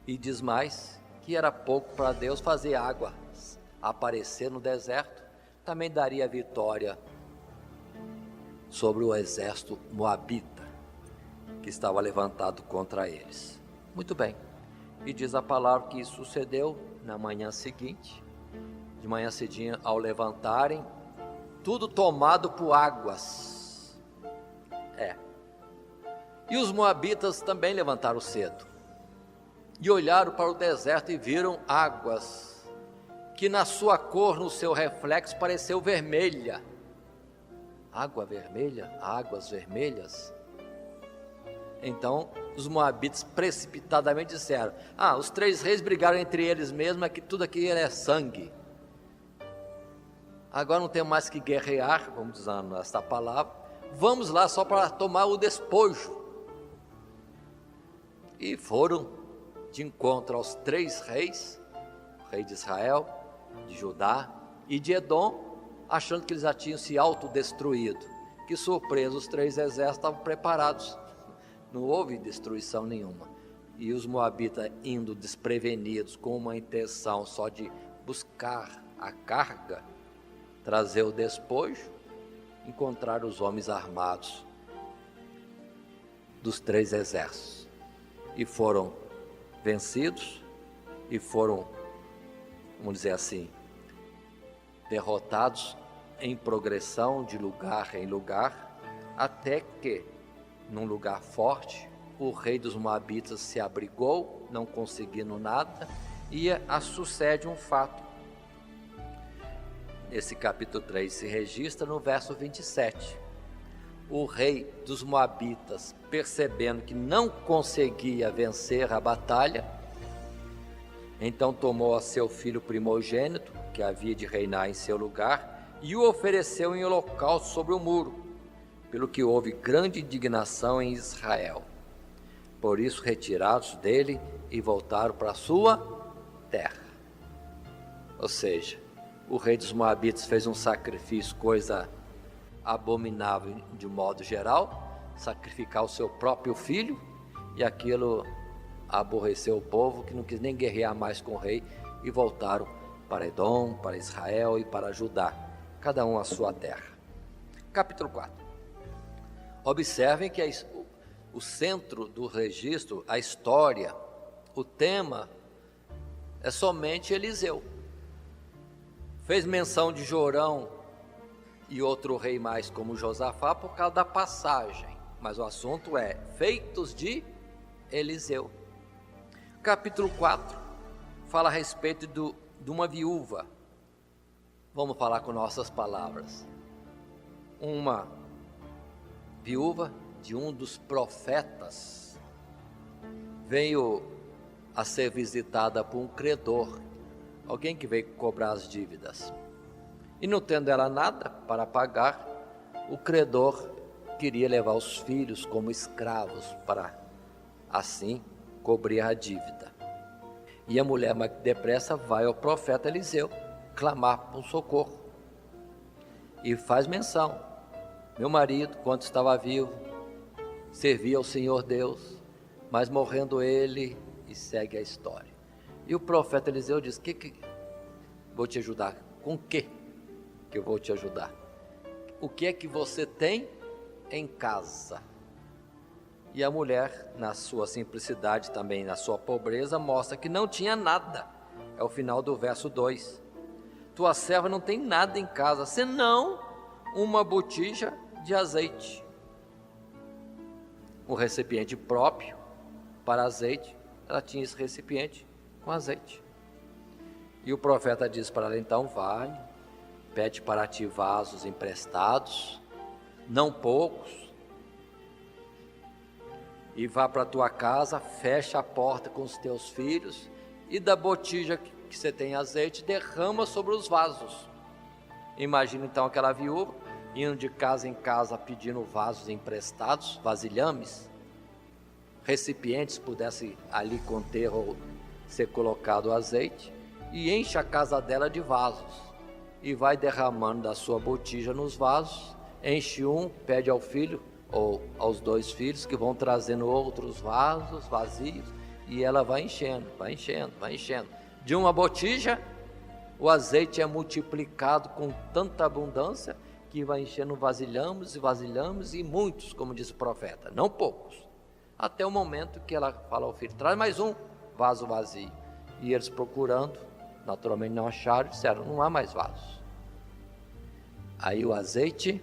E diz mais, que era pouco para Deus fazer água aparecer no deserto, também daria vitória sobre o exército moabita que estava levantado contra eles. Muito bem, e diz a palavra que isso sucedeu na manhã seguinte, de manhã cedinha, ao levantarem, tudo tomado por águas. E os moabitas também levantaram cedo, e olharam para o deserto e viram águas, que na sua cor, no seu reflexo, pareceu vermelha. Água vermelha, águas vermelhas. Então os moabitas precipitadamente disseram: os 3 reis brigaram entre eles mesmos, é que tudo aqui é sangue. Agora não tem mais que guerrear, vamos usando esta palavra, vamos lá só para tomar o despojo. E foram de encontro aos 3 reis, o rei de Israel, de Judá e de Edom, achando que eles já tinham se autodestruído. Que surpresa, os 3 exércitos estavam preparados, não houve destruição nenhuma. E os moabitas, indo desprevenidos, com uma intenção só de buscar a carga, trazer o despojo, encontraram os homens armados dos 3 exércitos, e foram vencidos, e foram, vamos dizer assim, derrotados em progressão de lugar em lugar, até que, num lugar forte, o rei dos moabitas se abrigou, não conseguindo nada, e sucede um fato. Esse capítulo 3 se registra no verso 27. O rei dos moabitas, percebendo que não conseguia vencer a batalha, então tomou a seu filho primogênito, que havia de reinar em seu lugar, e o ofereceu em holocausto sobre o muro, pelo que houve grande indignação em Israel. Por isso retirados dele e voltaram para a sua terra. Ou seja, o rei dos Moabitas fez um sacrifício, coisa abominável de modo geral, sacrificar o seu próprio filho, e aquilo aborreceu o povo, que não quis nem guerrear mais com o rei, e voltaram para Edom, para Israel e para Judá, cada um a sua terra. Capítulo 4. Observem que o centro do registro, a história, o tema é somente Eliseu. Fez menção de Jorão e outro rei mais como Josafá por causa da passagem, mas o assunto é feitos de Eliseu. Capítulo 4 fala a respeito de uma viúva. Vamos falar com nossas palavras. Uma viúva de um dos profetas veio a ser visitada por um credor, alguém que veio cobrar as dívidas. E não tendo ela nada para pagar, o credor queria levar os filhos como escravos para assim cobrir a dívida. E a mulher mais depressa vai ao profeta Eliseu clamar por socorro. E faz menção: meu marido, quando estava vivo, servia ao Senhor Deus, mas morrendo ele, e segue a história. E o profeta Eliseu diz: que vou te ajudar? Com o que eu vou te ajudar? O que é que você tem em casa? E a mulher, na sua simplicidade, também na sua pobreza, mostra que não tinha nada. É o final do verso 2. Tua serva não tem nada em casa, senão uma botija de azeite. Um recipiente próprio para azeite, ela tinha esse recipiente com azeite. E o profeta diz para ela: então vai, pede para ti vasos emprestados, não poucos, e vá para a tua casa, fecha a porta com os teus filhos, e da botija que você tem azeite, derrama sobre os vasos. Imagina então aquela viúva indo de casa em casa pedindo vasos emprestados, vasilhames, recipientes pudesse ali conter ou ser colocado azeite, e enche a casa dela de vasos, e vai derramando da sua botija nos vasos, enche um, pede ao filho ou aos dois filhos que vão trazendo outros vasos vazios, e ela vai enchendo, vai enchendo, vai enchendo. De uma botija, o azeite é multiplicado com tanta abundância que vai enchendo vasilhames e muitos, como diz o profeta, não poucos. Até o momento que ela fala ao filho: traz mais um vaso vazio. E eles procurando, naturalmente não acharam, disseram: não há mais vasos. Aí o azeite,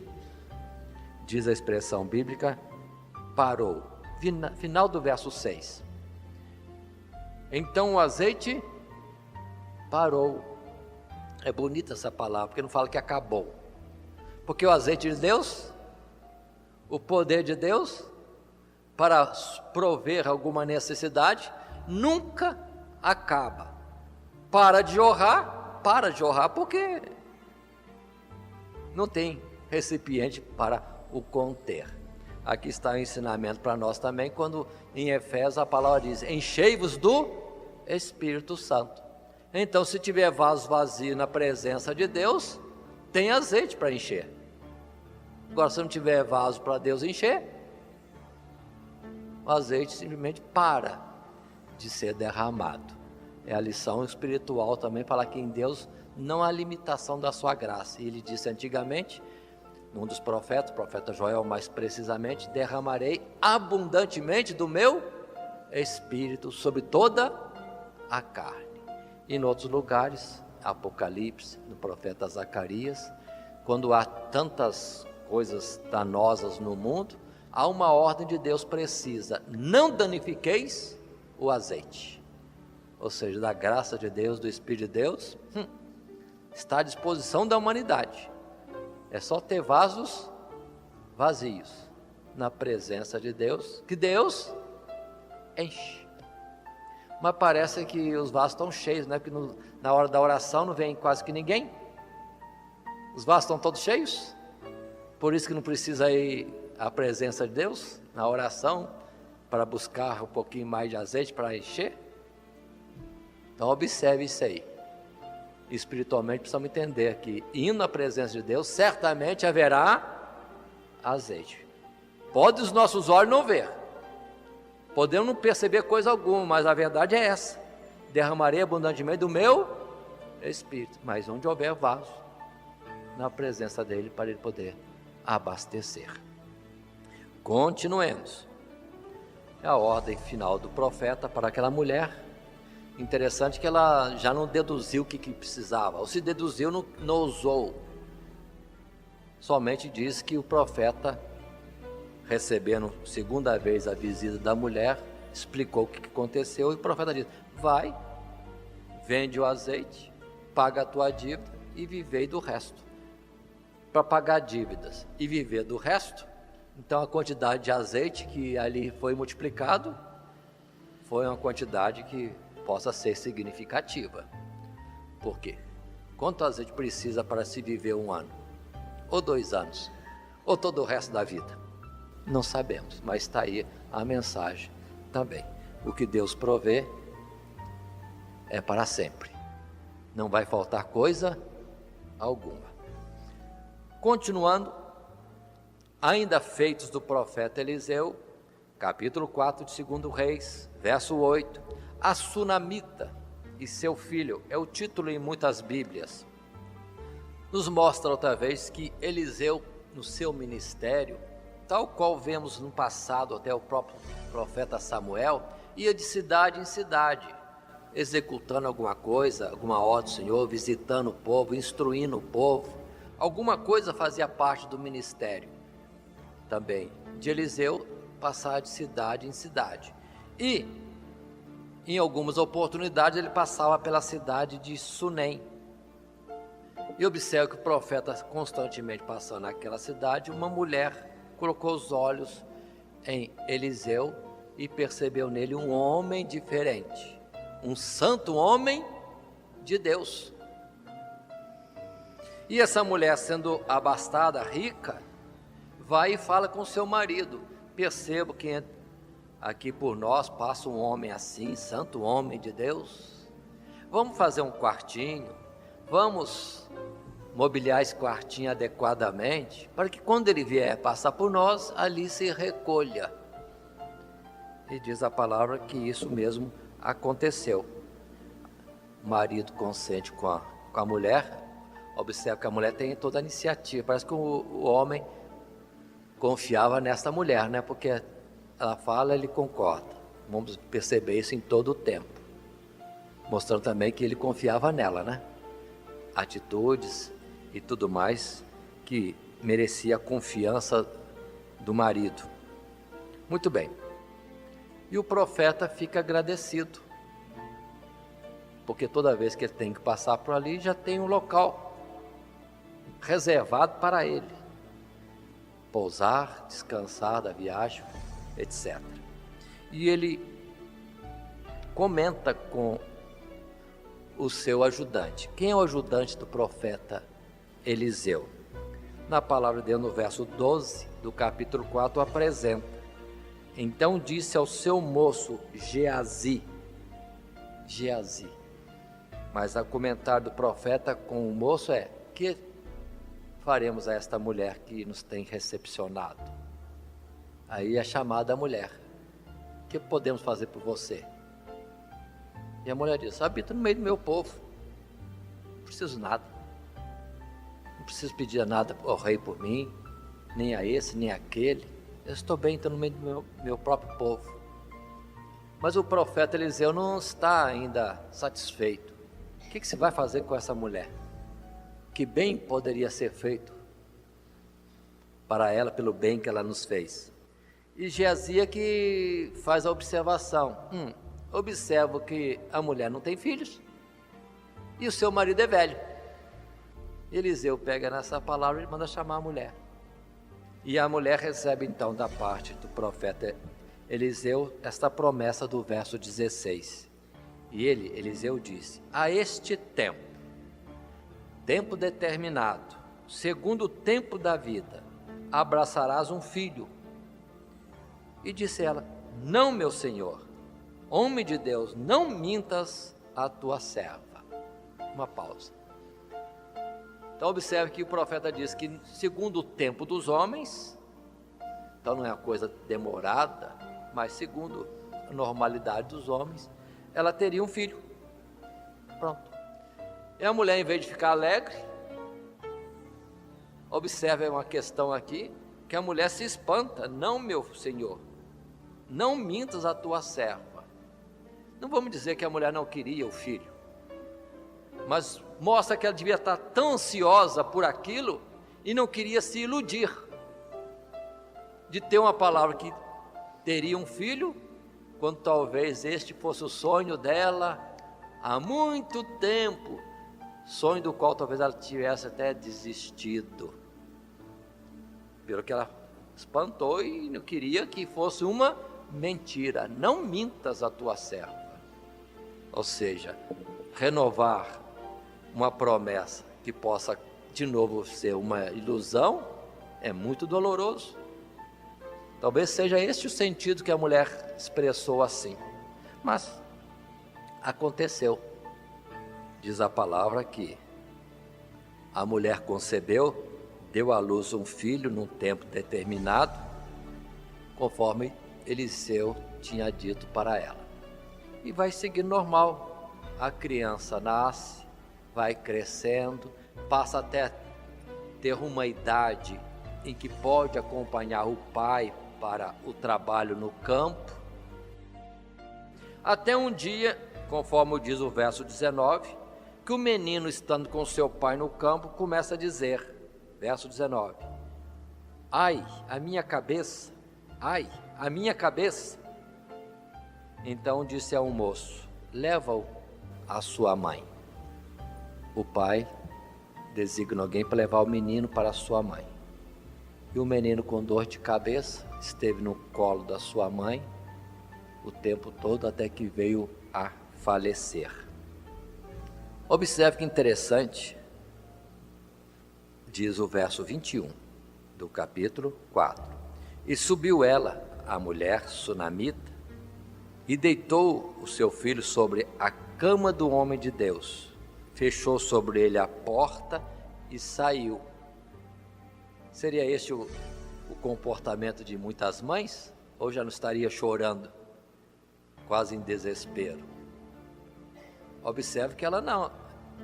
diz a expressão bíblica, parou. Final do verso 6. Então o azeite parou. É bonita essa palavra, porque não fala que acabou. Porque o azeite de Deus, o poder de Deus, para prover alguma necessidade, nunca acaba. Para de jorrar porque não tem recipiente para o conter. Aqui está o ensinamento para nós também, quando em Efésios a palavra diz: enchei-vos do Espírito Santo. Então, se tiver vaso vazio na presença de Deus, tem azeite para encher. Agora, se não tiver vaso para Deus encher, o azeite simplesmente para de ser derramado. É a lição espiritual também, falar que em Deus não há limitação da sua graça. E ele disse antigamente, num dos profetas, o profeta Joel mais precisamente: derramarei abundantemente do meu Espírito sobre toda a carne. E em outros lugares, Apocalipse, no profeta Zacarias, quando há tantas coisas danosas no mundo, há uma ordem de Deus precisa: não danifiqueis o azeite. Ou seja, da graça de Deus, do Espírito de Deus, está à disposição da humanidade. É só ter vasos vazios na presença de Deus, que Deus enche. Mas parece que os vasos estão cheios, né? Porque na hora da oração não vem quase que ninguém. Os vasos estão todos cheios. Por isso que não precisa ir à presença de Deus na oração, para buscar um pouquinho mais de azeite para encher? Então observe isso aí. Espiritualmente precisamos entender que indo à presença de Deus, certamente haverá azeite. Pode os nossos olhos não ver, podemos não perceber coisa alguma, mas a verdade é essa: derramarei abundantemente do meu Espírito, mas onde houver vaso, na presença dele, para ele poder abastecer. Continuemos. É a ordem final do profeta para aquela mulher. Interessante que ela já não deduziu o que precisava, ou se deduziu, não usou. Somente diz que o profeta, recebendo segunda vez a visita da mulher, explicou o que aconteceu, e o profeta diz: vai, vende o azeite, paga a tua dívida e vivei do resto. Para pagar dívidas e viver do resto, então a quantidade de azeite que ali foi multiplicado foi uma quantidade que possa ser significativa. Por quê? Quanto azeite precisa para se viver 1 ano? Ou 2 anos? Ou todo o resto da vida? Não sabemos, mas está aí a mensagem também. O que Deus provê é para sempre. Não vai faltar coisa alguma. Continuando, ainda feitos do profeta Eliseu, capítulo 4 de 2 Reis, verso 8, a Sunamita e seu filho, é o título em muitas Bíblias, nos mostra outra vez que Eliseu, no seu ministério, tal qual vemos no passado até o próprio profeta Samuel, ia de cidade em cidade, executando alguma coisa, alguma ordem do Senhor, visitando o povo, instruindo o povo. Alguma coisa fazia parte do ministério também de Eliseu, passar de cidade em cidade. E em algumas oportunidades ele passava pela cidade de Sunem. E observe que o profeta, constantemente passando naquela cidade, uma mulher colocou os olhos em Eliseu e percebeu nele um homem diferente, um santo homem de Deus. E essa mulher, sendo abastada, rica, vai e fala com seu marido: percebo que aqui por nós passa um homem assim, santo homem de Deus. Vamos fazer um quartinho, vamos mobiliar esse quartinho adequadamente, para que quando ele vier passar por nós, ali se recolha. E diz a palavra que isso mesmo aconteceu. O marido consente com a mulher. Observe que a mulher tem toda a iniciativa. Parece que o homem confiava nessa mulher, né? Porque ela fala, ele concorda. Vamos perceber isso em todo o tempo, mostrando também que ele confiava nela, né? Atitudes e tudo mais que merecia a confiança do marido. Muito bem. E o profeta fica agradecido, porque toda vez que ele tem que passar por ali, já tem um local reservado para ele pousar, descansar da viagem, etc. E ele comenta com o seu ajudante. Quem é o ajudante do profeta Eliseu? Na palavra de Deus, no verso 12 do capítulo 4, apresenta: então disse ao seu moço Geazi, mas o comentário do profeta com o moço é: que faremos a esta mulher que nos tem recepcionado? Aí é chamada a mulher: o que podemos fazer por você? E a mulher diz: habito no meio do meu povo, não preciso nada, não preciso pedir nada ao rei por mim, nem a esse, nem aquele, eu estou bem, estou no meio do meu próprio povo. Mas o profeta Eliseu não está ainda satisfeito. O que se vai fazer com essa mulher? Que bem poderia ser feito para ela, pelo bem que ela nos fez? E Geazi que faz a observação: observo que a mulher não tem filhos e o seu marido é velho. Eliseu pega nessa palavra e manda chamar a mulher. E a mulher recebe então da parte do profeta Eliseu esta promessa do verso 16. E Eliseu disse: a este tempo determinado, segundo o tempo da vida, abraçarás um filho. E disse ela: não, meu senhor, homem de Deus, não mintas a tua serva. Uma pausa. Então observe que o profeta diz que segundo o tempo dos homens, então não é uma coisa demorada, mas segundo a normalidade dos homens, ela teria um filho. Pronto. E a mulher, em vez de ficar alegre, observe uma questão aqui, que a mulher se espanta. Não, meu senhor, não mintas a tua serva. Não vamos dizer que a mulher não queria o filho, mas mostra que ela devia estar tão ansiosa por aquilo e não queria se iludir de ter uma palavra que teria um filho, quando talvez este fosse o sonho dela há muito tempo, sonho do qual talvez ela tivesse até desistido. Viram que ela espantou e não queria que fosse uma mentira. Não mintas a tua serva. Ou seja, renovar uma promessa que possa de novo ser uma ilusão é muito doloroso. Talvez seja este o sentido que a mulher expressou assim. Mas aconteceu. Diz a palavra que a mulher concebeu, deu à luz um filho num tempo determinado, conforme Eliseu tinha dito para ela. E vai seguir normal. A criança nasce, vai crescendo, passa até ter uma idade em que pode acompanhar o pai para o trabalho no campo, até um dia, conforme diz o verso 19, que o menino, estando com seu pai no campo, começa a dizer, verso 19, ai, a minha cabeça, ai, a minha cabeça. Então disse ao moço, leva-o à sua mãe. O pai designa alguém para levar o menino para a sua mãe. E o menino, com dor de cabeça, esteve no colo da sua mãe o tempo todo até que veio a falecer. Observe que interessante, diz o verso 21 do capítulo 4. E subiu ela, a mulher sunamita, e deitou o seu filho sobre a cama do homem de Deus, fechou sobre ele a porta e saiu. Seria este o comportamento de muitas mães? Ou já não estaria chorando, quase em desespero? Observe que ela não,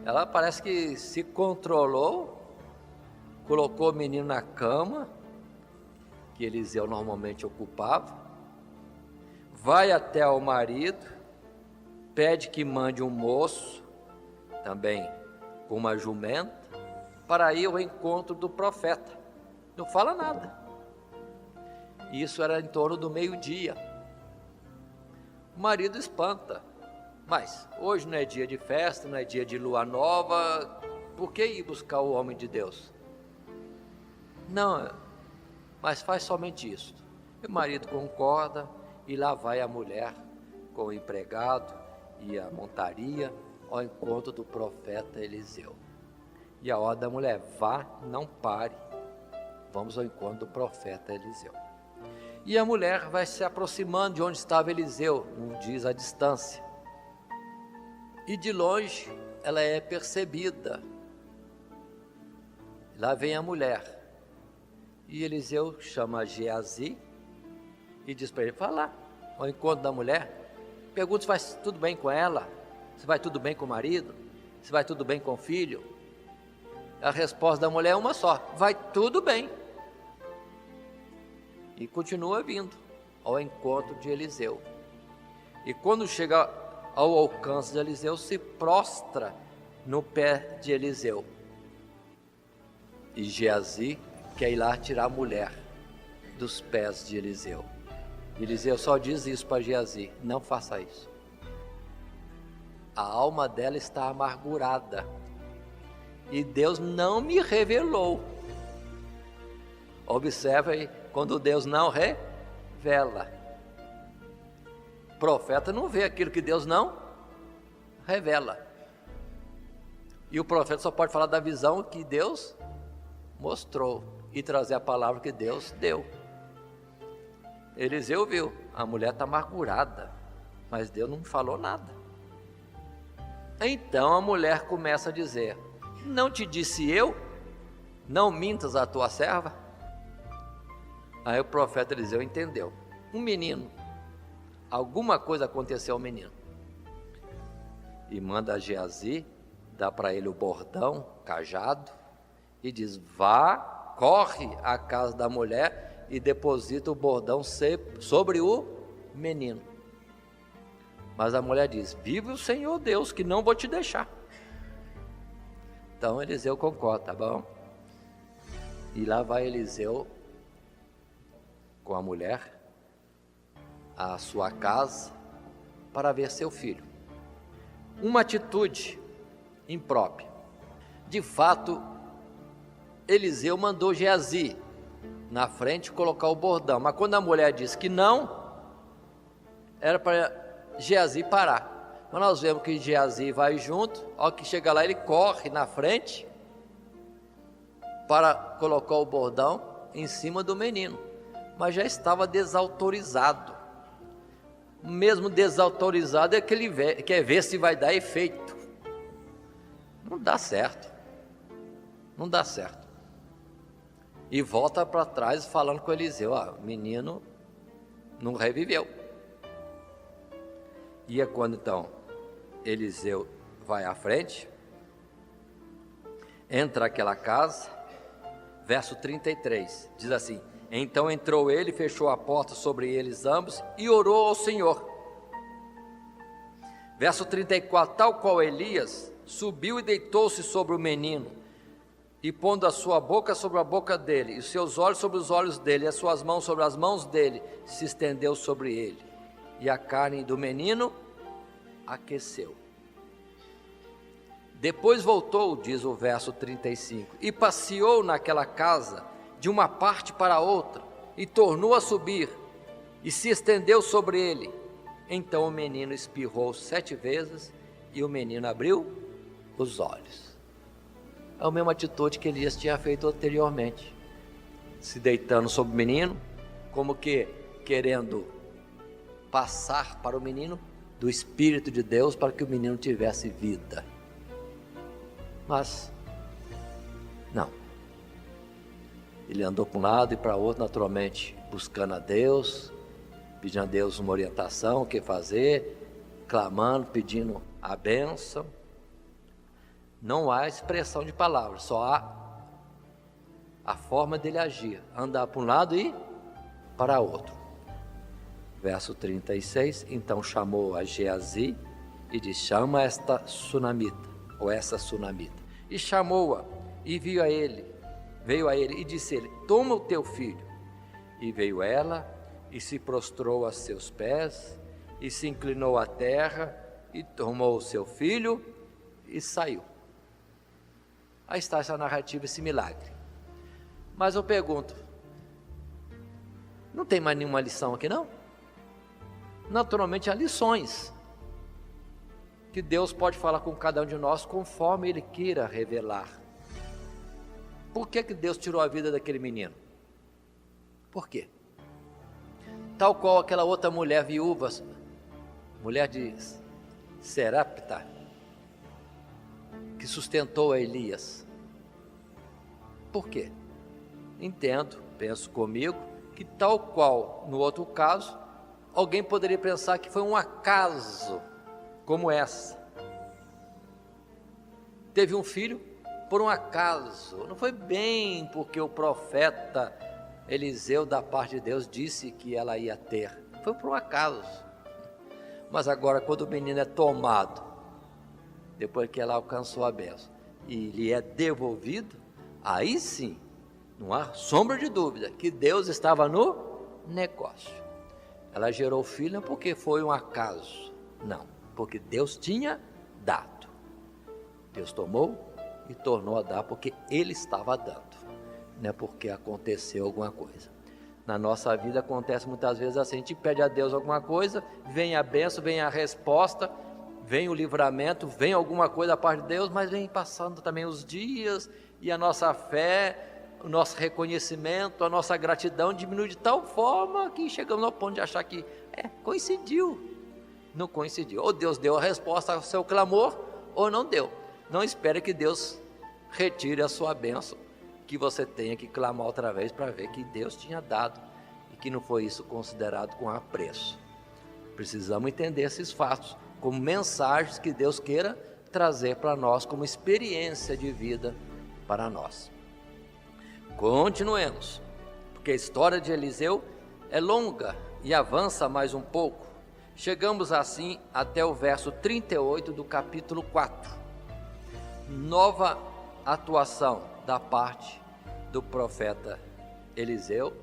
ela parece que se controlou, colocou o menino na cama, que Eliseu normalmente ocupava, vai até ao marido, pede que mande um moço, também com uma jumenta, para ir ao encontro do profeta. Não fala nada. Isso era em torno do meio-dia. O marido espanta. Mas hoje não é dia de festa, não é dia de lua nova, por que ir buscar o homem de Deus? Não, mas faz somente isso. E o marido concorda, e lá vai a mulher com o empregado e a montaria ao encontro do profeta Eliseu. E a ordem da mulher, vá, não pare, vamos ao encontro do profeta Eliseu. E a mulher vai se aproximando de onde estava Eliseu, não diz a distância. E de longe ela é percebida. Lá vem a mulher. E Eliseu chama Geazi e diz para ele, vai lá, ao encontro da mulher. Pergunta se vai tudo bem com ela, se vai tudo bem com o marido, se vai tudo bem com o filho. A resposta da mulher é uma só, vai tudo bem. E continua vindo ao encontro de Eliseu. E quando chega ao alcance de Eliseu, se prostra no pé de Eliseu. E Geazi quer ir lá tirar a mulher dos pés de Eliseu. Eliseu só diz isso para Geazi, não faça isso. A alma dela está amargurada. E Deus não me revelou. Observe aí, quando Deus não revela. O profeta não vê aquilo que Deus não revela. E o profeta só pode falar da visão que Deus mostrou e trazer a palavra que Deus deu. Eliseu viu, a mulher está amargurada, mas Deus não me falou nada. Então a mulher começa a dizer: não te disse eu, não mintas a tua serva? Aí o profeta Eliseu entendeu. Um menino, alguma coisa aconteceu ao menino. E manda a Geazi, dá para ele o bordão, cajado, e diz: vá, corre à casa da mulher e deposita o bordão sobre o menino. Mas a mulher diz: vive o Senhor Deus, que não vou te deixar. Então Eliseu concorda, tá bom? E lá vai Eliseu com a mulher à sua casa para ver seu filho. Uma atitude imprópria. De fato, Eliseu mandou Geazi na frente colocar o bordão, mas quando a mulher disse que não, era para Geazi parar. Mas nós vemos que Geazi vai junto, ao que chega lá ele corre na frente para colocar o bordão em cima do menino, mas já estava desautorizado. Mesmo desautorizado é que ele quer ver se vai dar efeito. Não dá certo, não dá certo. E volta para trás falando com Eliseu: o menino não reviveu. E é quando então Eliseu vai à frente, entra naquela casa, verso 33, diz assim: então entrou ele, fechou a porta sobre eles ambos e orou ao Senhor. Verso 34, tal qual Elias, subiu e deitou-se sobre o menino, e pondo a sua boca sobre a boca dele, e os seus olhos sobre os olhos dele, e as suas mãos sobre as mãos dele, se estendeu sobre ele, e a carne do menino aqueceu. Depois voltou, diz o verso 35, e passeou naquela casa de uma parte para outra, e tornou a subir, e se estendeu sobre ele. Então o menino espirrou 7 vezes, e o menino abriu os olhos. É a mesma atitude que Elias tinha feito anteriormente, se deitando sobre o menino, como que querendo passar para o menino do Espírito de Deus, para que o menino tivesse vida. Mas não, ele andou para um lado e para outro, naturalmente buscando a Deus, pedindo a Deus uma orientação, o que fazer, clamando, pedindo a bênção. Não há expressão de palavras, só há a forma dele agir, andar para um lado e para outro. Verso 36, então chamou a Geazi e disse: chama esta sunamita, ou essa sunamita. E chamou-a, e veio a ele, e disse ele: toma o teu filho. E veio ela, e se prostrou a seus pés, e se inclinou à terra, e tomou o seu filho, e saiu. Aí está essa narrativa, esse milagre. Mas eu pergunto, não tem mais nenhuma lição aqui não? Naturalmente há lições que Deus pode falar com cada um de nós conforme Ele queira revelar. Por que Deus tirou a vida daquele menino? Por quê? Tal qual aquela outra mulher viúva, mulher de Serepta, que sustentou a Elias. Por quê? Entendo, penso comigo, que tal qual no outro caso, alguém poderia pensar que foi um acaso como essa. Teve um filho por um acaso, não foi bem porque o profeta Eliseu da parte de Deus disse que ela ia ter, foi por um acaso. Mas agora quando o menino é tomado, depois que ela alcançou a bênção, e lhe é devolvido, aí sim, não há sombra de dúvida que Deus estava no negócio. Ela gerou filho não porque foi um acaso, não, porque Deus tinha dado. Deus tomou e tornou a dar porque Ele estava dando, não é porque aconteceu alguma coisa. Na nossa vida acontece muitas vezes assim, a gente pede a Deus alguma coisa, vem a bênção, vem a resposta, vem o livramento, vem alguma coisa da parte de Deus, mas vem passando também os dias e a nossa fé, o nosso reconhecimento, a nossa gratidão diminui de tal forma que chegamos ao ponto de achar que coincidiu. Não coincidiu. Ou Deus deu a resposta ao seu clamor, ou não deu. Não espere que Deus retire a sua bênção, que você tenha que clamar outra vez para ver que Deus tinha dado e que não foi isso considerado com apreço. Precisamos entender esses fatos como mensagens que Deus queira trazer para nós como experiência de vida para nós. Continuemos, porque a história de Eliseu é longa e avança mais um pouco. Chegamos assim até o verso 38 do capítulo 4. Nova atuação da parte do profeta Eliseu,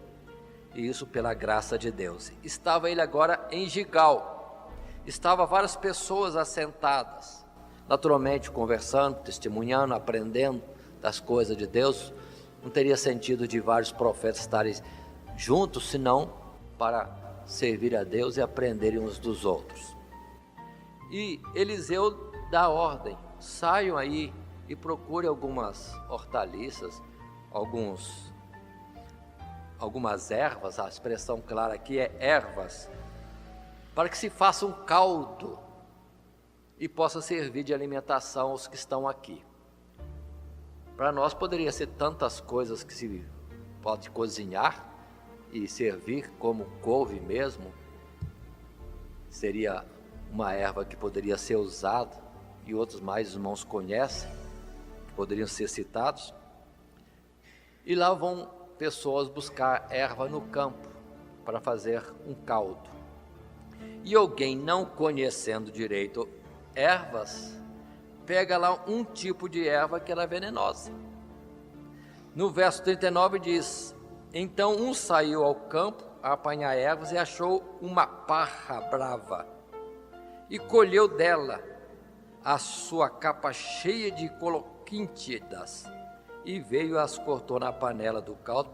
e isso pela graça de Deus. Estava ele agora em Gigal, estavam várias pessoas assentadas, naturalmente conversando, testemunhando, aprendendo das coisas de Deus. Não teria sentido de vários profetas estarem juntos, senão para servir a Deus e aprenderem uns dos outros. E Eliseu dá ordem: saiam aí e procurem algumas hortaliças, algumas ervas, a expressão clara aqui é ervas, para que se faça um caldo e possa servir de alimentação aos que estão aqui. Para nós poderia ser tantas coisas que se pode cozinhar e servir, como couve mesmo, seria uma erva que poderia ser usada, e outros mais irmãos conhecem, que poderiam ser citados. E lá vão pessoas buscar erva no campo para fazer um caldo. E alguém não conhecendo direito ervas, pega lá um tipo de erva que era venenosa. No verso 39 diz: então um saiu ao campo a apanhar ervas e achou uma parra brava, e colheu dela a sua capa cheia de coloquíntidas, e veio e as cortou na panela do caldo,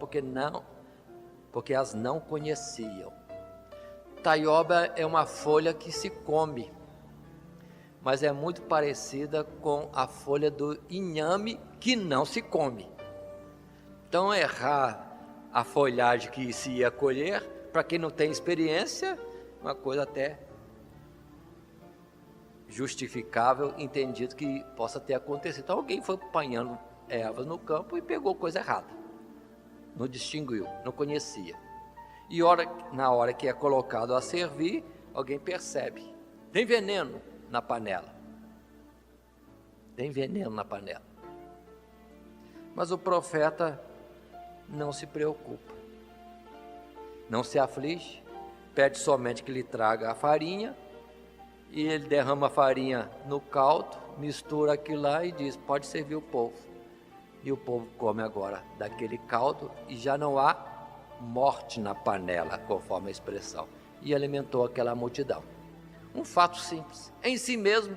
porque as não conheciam. Taioba é uma folha que se come, mas é muito parecida com a folha do inhame, que não se come. Então errar a folhagem que se ia colher, para quem não tem experiência, uma coisa até justificável, entendido que possa ter acontecido. Então alguém foi apanhando ervas no campo e pegou coisa errada, não distinguiu, não conhecia. E na hora que é colocado a servir, alguém percebe: tem veneno na panela. Tem veneno na panela. Mas o profeta não se preocupa, não se aflige, pede somente que lhe traga a farinha, e ele derrama a farinha no caldo, mistura aquilo lá e diz: pode servir o povo. E o povo come agora daquele caldo, e já não há morte na panela, conforme a expressão, e alimentou aquela multidão. Um fato simples, em si mesmo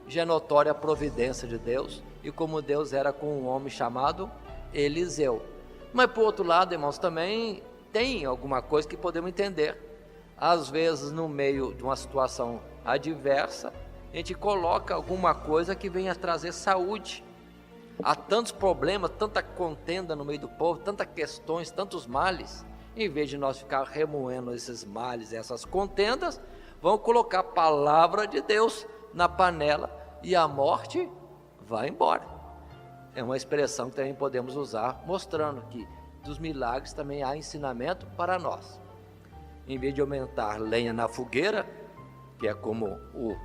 já é notória a providência de Deus, e como Deus era com um homem chamado Eliseu. Mas por outro lado, irmãos, também tem alguma coisa que podemos entender. Às vezes, no meio de uma situação adversa, a gente coloca alguma coisa que venha trazer saúde. Há tantos problemas, tanta contenda no meio do povo, tantas questões, tantos males. Em vez de nós ficar remoendo esses males, essas contendas, vamos colocar a palavra de Deus na panela e a morte vai embora. É uma expressão que também podemos usar, mostrando que dos milagres também há ensinamento para nós. Em vez de aumentar lenha na fogueira, que é como o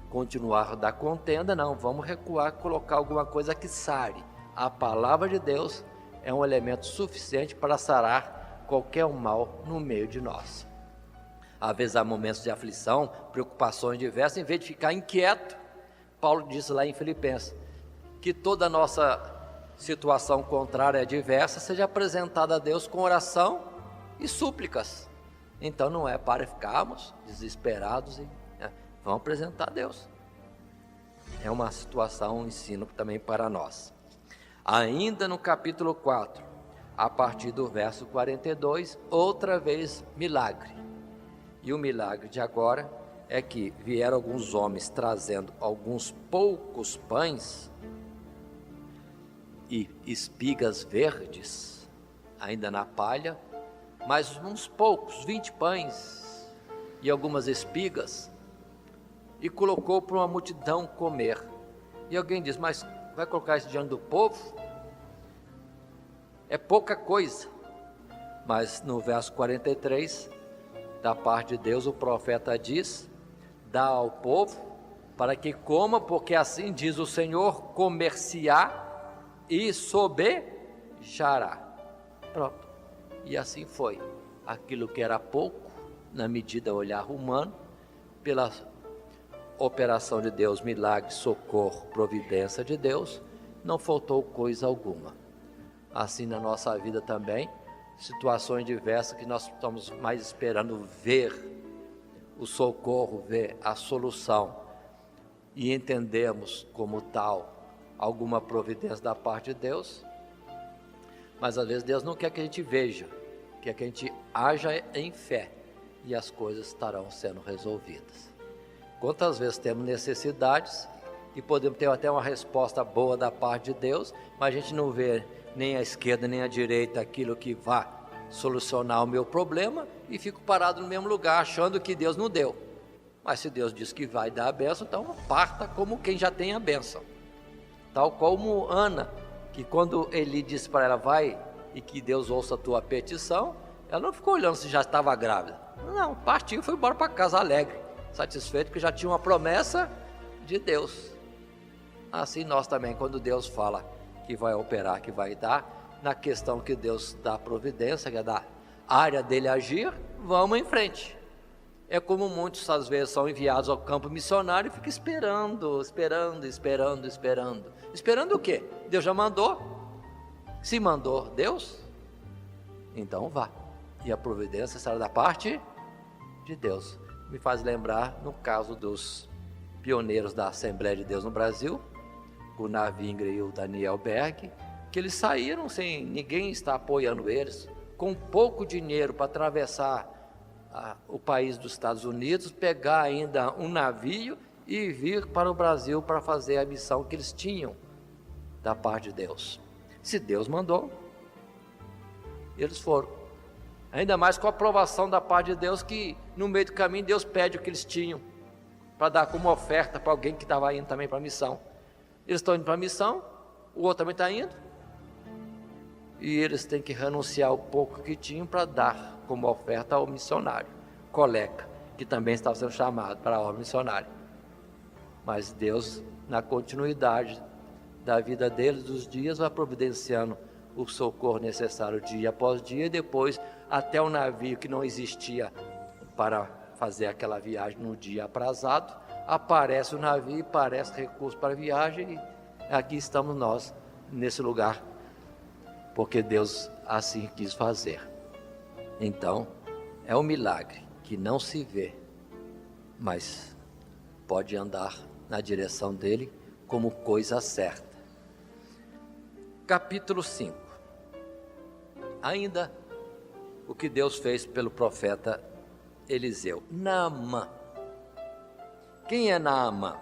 continuar da contenda, não, vamos recuar, colocar alguma coisa que sare. A palavra de Deus é um elemento suficiente para sarar qualquer mal no meio de nós. Às vezes há momentos de aflição, preocupações diversas, em vez de ficar inquieto, Paulo disse lá em Filipenses, que toda a nossa situação contrária e adversa seja apresentada a Deus com oração e súplicas. Então não é para ficarmos desesperados e vamos apresentar a Deus. É uma situação, um ensino também para nós. Ainda no capítulo 4, a partir do verso 42, outra vez milagre. E o milagre de agora é que vieram alguns homens trazendo alguns poucos pães e espigas verdes, ainda na palha, mas uns poucos, 20 pães e algumas espigas, e colocou para uma multidão comer. E alguém diz: mas vai colocar isso diante do povo? É pouca coisa. Mas no verso 43, da parte de Deus, o profeta diz: dá ao povo para que coma, porque assim diz o Senhor, comer-se-á e sobejará. Pronto. E assim foi. Aquilo que era pouco, na medida olhar humano, pela operação de Deus, milagre, socorro, providência de Deus, não faltou coisa alguma. Assim na nossa vida também, situações diversas que nós estamos mais esperando ver o socorro, ver a solução, e entendemos como tal alguma providência da parte de Deus, mas às vezes Deus não quer que a gente veja, quer que a gente haja em fé, e as coisas estarão sendo resolvidas. Quantas vezes temos necessidades e podemos ter até uma resposta boa da parte de Deus, mas a gente não vê nem a esquerda nem a direita aquilo que vá solucionar o meu problema, e fico parado no mesmo lugar achando que Deus não deu. Mas se Deus diz que vai dar a bênção, então parta como quem já tem a bênção. Tal como Ana, que quando Eli disse para ela: vai e que Deus ouça a tua petição, ela não ficou olhando se já estava grávida. Não, partiu e foi embora para casa alegre, satisfeito, que já tinha uma promessa de Deus. Assim nós também, quando Deus fala que vai operar, que vai dar, na questão que Deus dá providência, que é da área dele agir, vamos em frente. É como muitos às vezes são enviados ao campo missionário e ficam esperando o quê? Deus já mandou. Se mandou Deus, então vá, e a providência será da parte de Deus. Me faz lembrar no caso dos pioneiros da Assembleia de Deus no Brasil, o Gunnar Wingre e o Daniel Berg, que eles saíram sem ninguém estar apoiando eles, com pouco dinheiro para atravessar o país dos Estados Unidos, pegar ainda um navio e vir para o Brasil para fazer a missão que eles tinham da parte de Deus. Se Deus mandou, eles foram. Ainda mais com a aprovação da parte de Deus, que no meio do caminho Deus pede o que eles tinham para dar como oferta para alguém que estava indo também para a missão. Eles estão indo para a missão, o outro também está indo, e eles têm que renunciar ao pouco que tinham para dar como oferta ao missionário, colega, que também estava sendo chamado para a obra missionária. Mas Deus, na continuidade da vida deles, dos dias, vai providenciando o socorro necessário dia após dia, e depois até o navio que não existia para fazer aquela viagem no dia aprazado, aparece o navio, aparece recurso para a viagem, e aqui estamos nós, nesse lugar, porque Deus assim quis fazer. Então, é um milagre que não se vê, mas pode andar na direção dele como coisa certa. Capítulo 5. Ainda o que Deus fez pelo profeta Eliseu. Naamã. Quem é Naamã?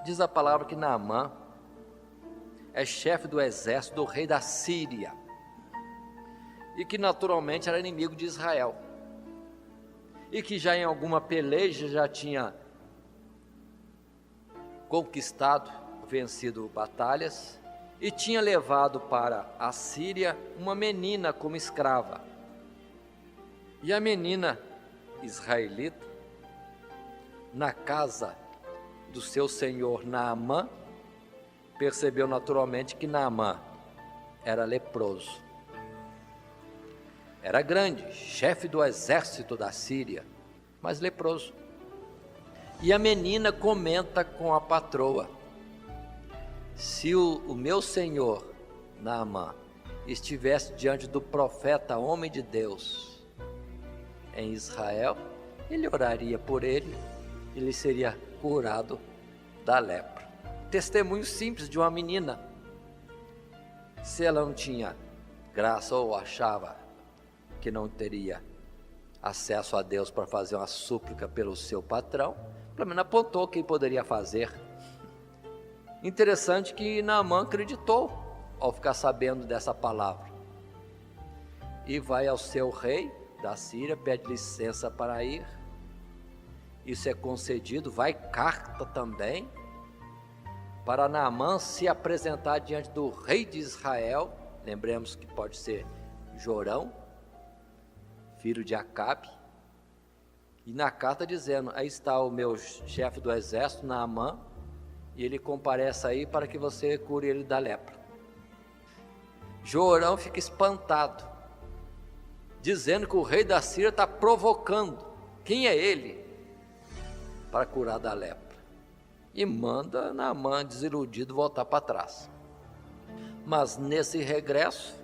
Diz a palavra que Naamã é chefe do exército do rei da Síria, e que naturalmente era inimigo de Israel, e que já em alguma peleja já tinha conquistado, vencido batalhas, e tinha levado para a Síria uma menina como escrava. E a menina israelita, na casa do seu senhor Naamã, percebeu naturalmente que Naamã era leproso. Era grande, chefe do exército da Síria, mas leproso. E a menina comenta com a patroa: se o meu senhor Naamã estivesse diante do profeta, homem de Deus, em Israel, ele oraria por ele, ele seria curado da lepra. Testemunho simples de uma menina. Se ela não tinha graça ou achava que não teria acesso a Deus para fazer uma súplica pelo seu patrão, pelo menos apontou quem poderia fazer. Interessante que Naamã acreditou ao ficar sabendo dessa palavra. e vai ao seu rei da Síria, pede licença para ir. Isso é concedido, vai carta também para Naamã se apresentar diante do rei de Israel. Lembremos que pode ser Jorão, filho de Acabe. E na carta dizendo: aí está o meu chefe do exército, Naamã, e ele comparece aí para que você cure ele da lepra. Jorão fica espantado, dizendo que o rei da Síria está provocando. Quem é ele para curar da lepra? E manda Naamã, desiludido, voltar para trás. Mas nesse regresso,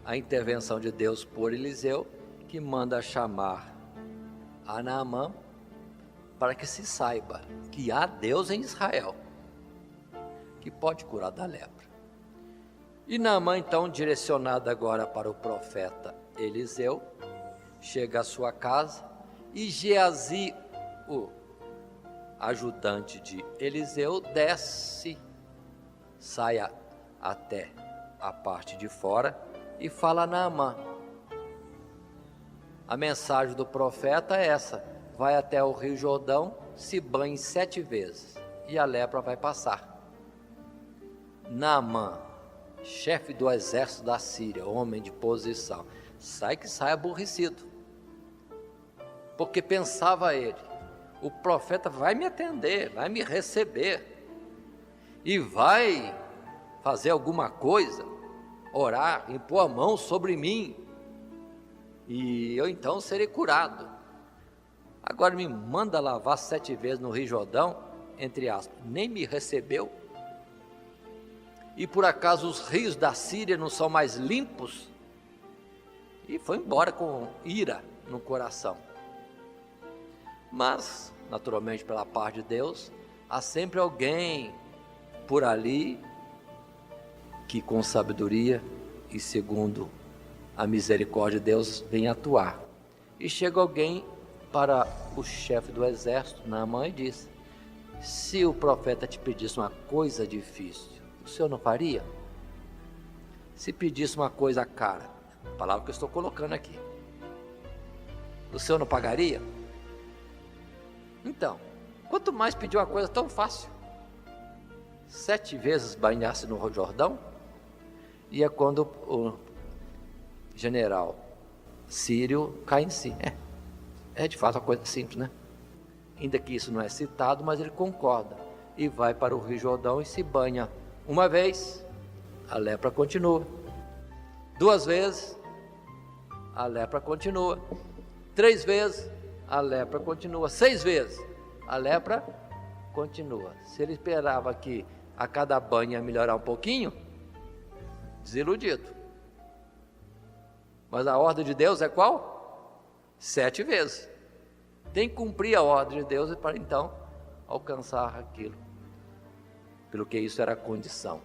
a intervenção de Deus por Eliseu, que manda chamar a Naamã para que se saiba que há Deus em Israel que pode curar da lepra. E Naamã, então, direcionado agora para o profeta Eliseu, chega à sua casa e Geazi, o ajudante de Eliseu, desce, sai até a parte de fora e fala a Naamã. A mensagem do profeta é essa: vai até o rio Jordão, se banhe 7 vezes e a lepra vai passar. Naamã, chefe do exército da Síria, homem de posição, sai aborrecido, porque pensava ele: o profeta vai me atender, vai me receber e vai fazer alguma coisa, orar, impor a mão sobre mim, e eu então serei curado. Agora me manda lavar 7 vezes no rio Jordão, entre aspas, nem me recebeu. E por acaso os rios da Síria não são mais limpos? E foi embora com ira no coração. Mas, naturalmente, pela parte de Deus, há sempre alguém por ali que com sabedoria e segundo a misericórdia de Deus vem atuar. E chega alguém para o chefe do exército, Naamã, e diz: se o profeta te pedisse uma coisa difícil, o senhor não faria? Se pedisse uma coisa cara, a palavra que eu estou colocando aqui, o senhor não pagaria? Então, quanto mais pedir uma coisa tão fácil, 7 vezes banhar-se no Jordão, e é quando o general sírio cai em si. É de fato uma coisa simples, né? Ainda que isso não é citado, mas ele concorda e vai para o rio Jordão e se banha. Uma vez, a lepra continua. 2 vezes, a lepra continua. 3 vezes, a lepra continua. 6 vezes, a lepra continua. Se ele esperava que a cada banho ia melhorar um pouquinho, desiludido. Mas a ordem de Deus é qual? 7 vezes. Tem que cumprir a ordem de Deus para então alcançar aquilo, pelo que isso era a condição.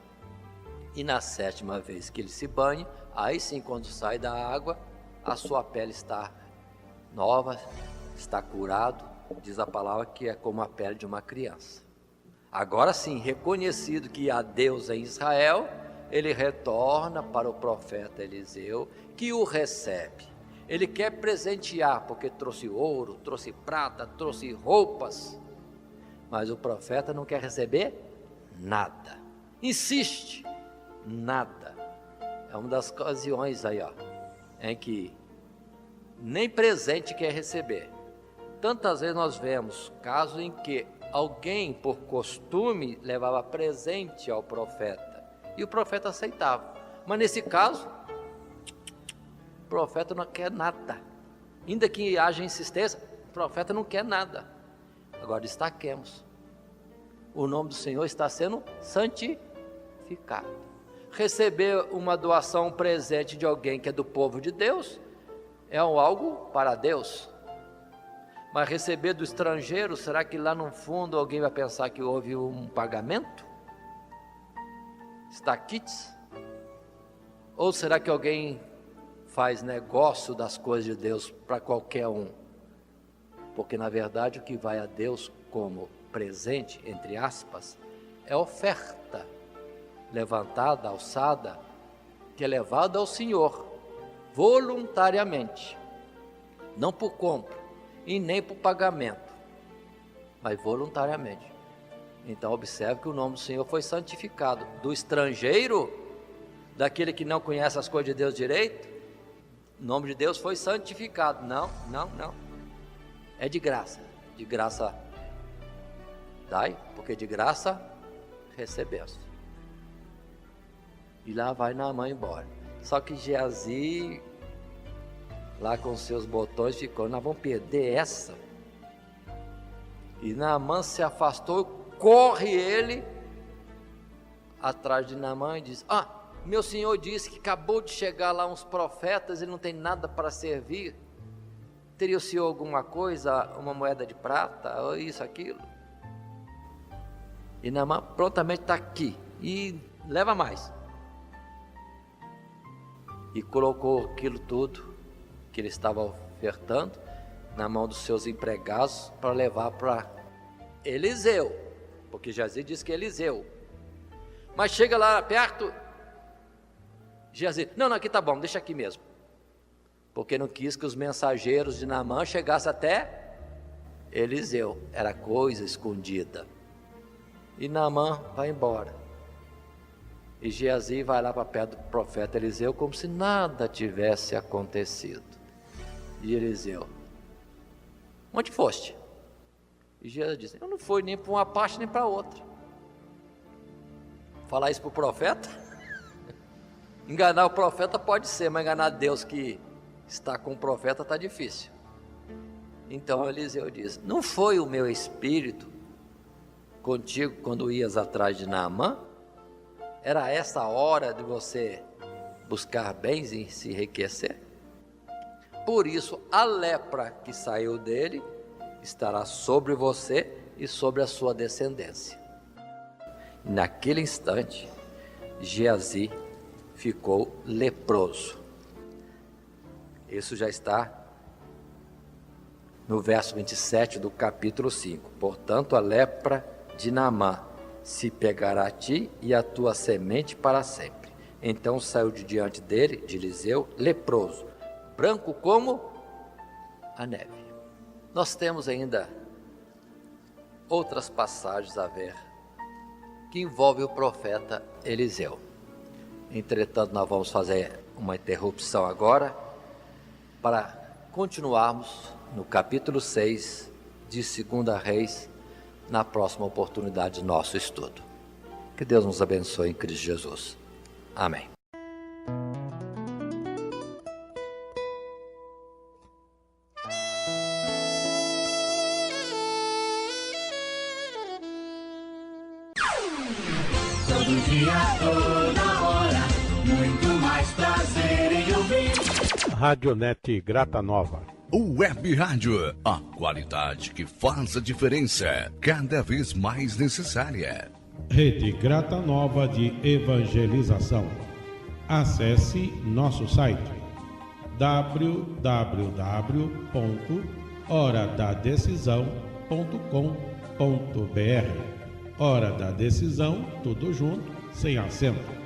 E na 7ª vez que ele se banha, aí sim, quando sai da água, a sua pele está nova, está curado, diz a palavra que é como a pele de uma criança. Agora sim, reconhecido que há Deus em Israel, ele retorna para o profeta Eliseu, que o recebe. Ele quer presentear, porque trouxe ouro, trouxe prata, trouxe roupas, mas o profeta não quer receber nada, insiste, nada. É uma das ocasiões aí, em que nem presente quer receber. Tantas vezes nós vemos casos em que alguém, por costume, levava presente ao profeta, e o profeta aceitava, mas nesse caso, o profeta não quer nada, ainda que haja insistência, o profeta não quer nada. Agora destaquemos, o nome do Senhor está sendo santificado. Receber uma doação, um presente de alguém que é do povo de Deus, é algo para Deus. Mas receber do estrangeiro, será que lá no fundo alguém vai pensar que houve um pagamento? Estaquites? Ou será que alguém faz negócio das coisas de Deus para qualquer um? Porque na verdade o que vai a Deus como presente, entre aspas, é oferta levantada, alçada, que é levada ao Senhor, voluntariamente, não por compra e nem por pagamento, mas voluntariamente. Então observe que o nome do Senhor foi santificado. Do estrangeiro, daquele que não conhece as coisas de Deus direito, o nome de Deus foi santificado. Não. É de graça dai, porque de graça recebemos. E lá vai Naamã embora. Só que Geazi, lá com seus botões, ficou: nós vamos perder essa. E Naamã se afastou, corre ele atrás de Naamã e diz: meu senhor disse que acabou de chegar lá uns profetas e não tem nada para servir. Teria o senhor alguma coisa, uma moeda de prata, ou isso, aquilo? E Naamã prontamente está aqui, e leva mais. E colocou aquilo tudo que ele estava ofertando na mão dos seus empregados para levar para Eliseu, porque Geazi disse que é Eliseu. Mas chega lá perto, Geazi: não, aqui tá bom, deixa aqui mesmo, porque não quis que os mensageiros de Naamã chegassem até Eliseu, era coisa escondida. E Naamã vai embora, e Geazi vai lá para perto do profeta Eliseu como se nada tivesse acontecido. E Eliseu: onde foste? E Geazi disse: eu não fui nem para uma parte nem para outra. Falar isso para o profeta? Enganar o profeta pode ser, mas enganar Deus que está com o profeta está difícil. Então Eliseu diz: não foi o meu espírito contigo quando ias atrás de Naamã? Era essa a hora de você buscar bens e se enriquecer? Por isso a lepra que saiu dele estará sobre você e sobre a sua descendência. E naquele instante, Geazi ficou leproso. Isso já está no verso 27 do capítulo 5. Portanto, a lepra de Naamã se pegará a ti e a tua semente para sempre. Então saiu de diante dele, de Eliseu, leproso, branco como a neve. Nós temos ainda outras passagens a ver que envolvem o profeta Eliseu. Entretanto, nós vamos fazer uma interrupção agora para continuarmos no capítulo 6 de 2 Reis, na próxima oportunidade do nosso estudo. Que Deus nos abençoe em Cristo Jesus. Amém. Todo dia, toda hora, muito mais prazer em ouvir. Radionete Grata Nova. Web Rádio, a qualidade que faz a diferença, cada vez mais necessária. Rede Grata Nova de Evangelização. Acesse nosso site www.horadadecisão.com.br. Hora da Decisão, tudo junto, sem acento.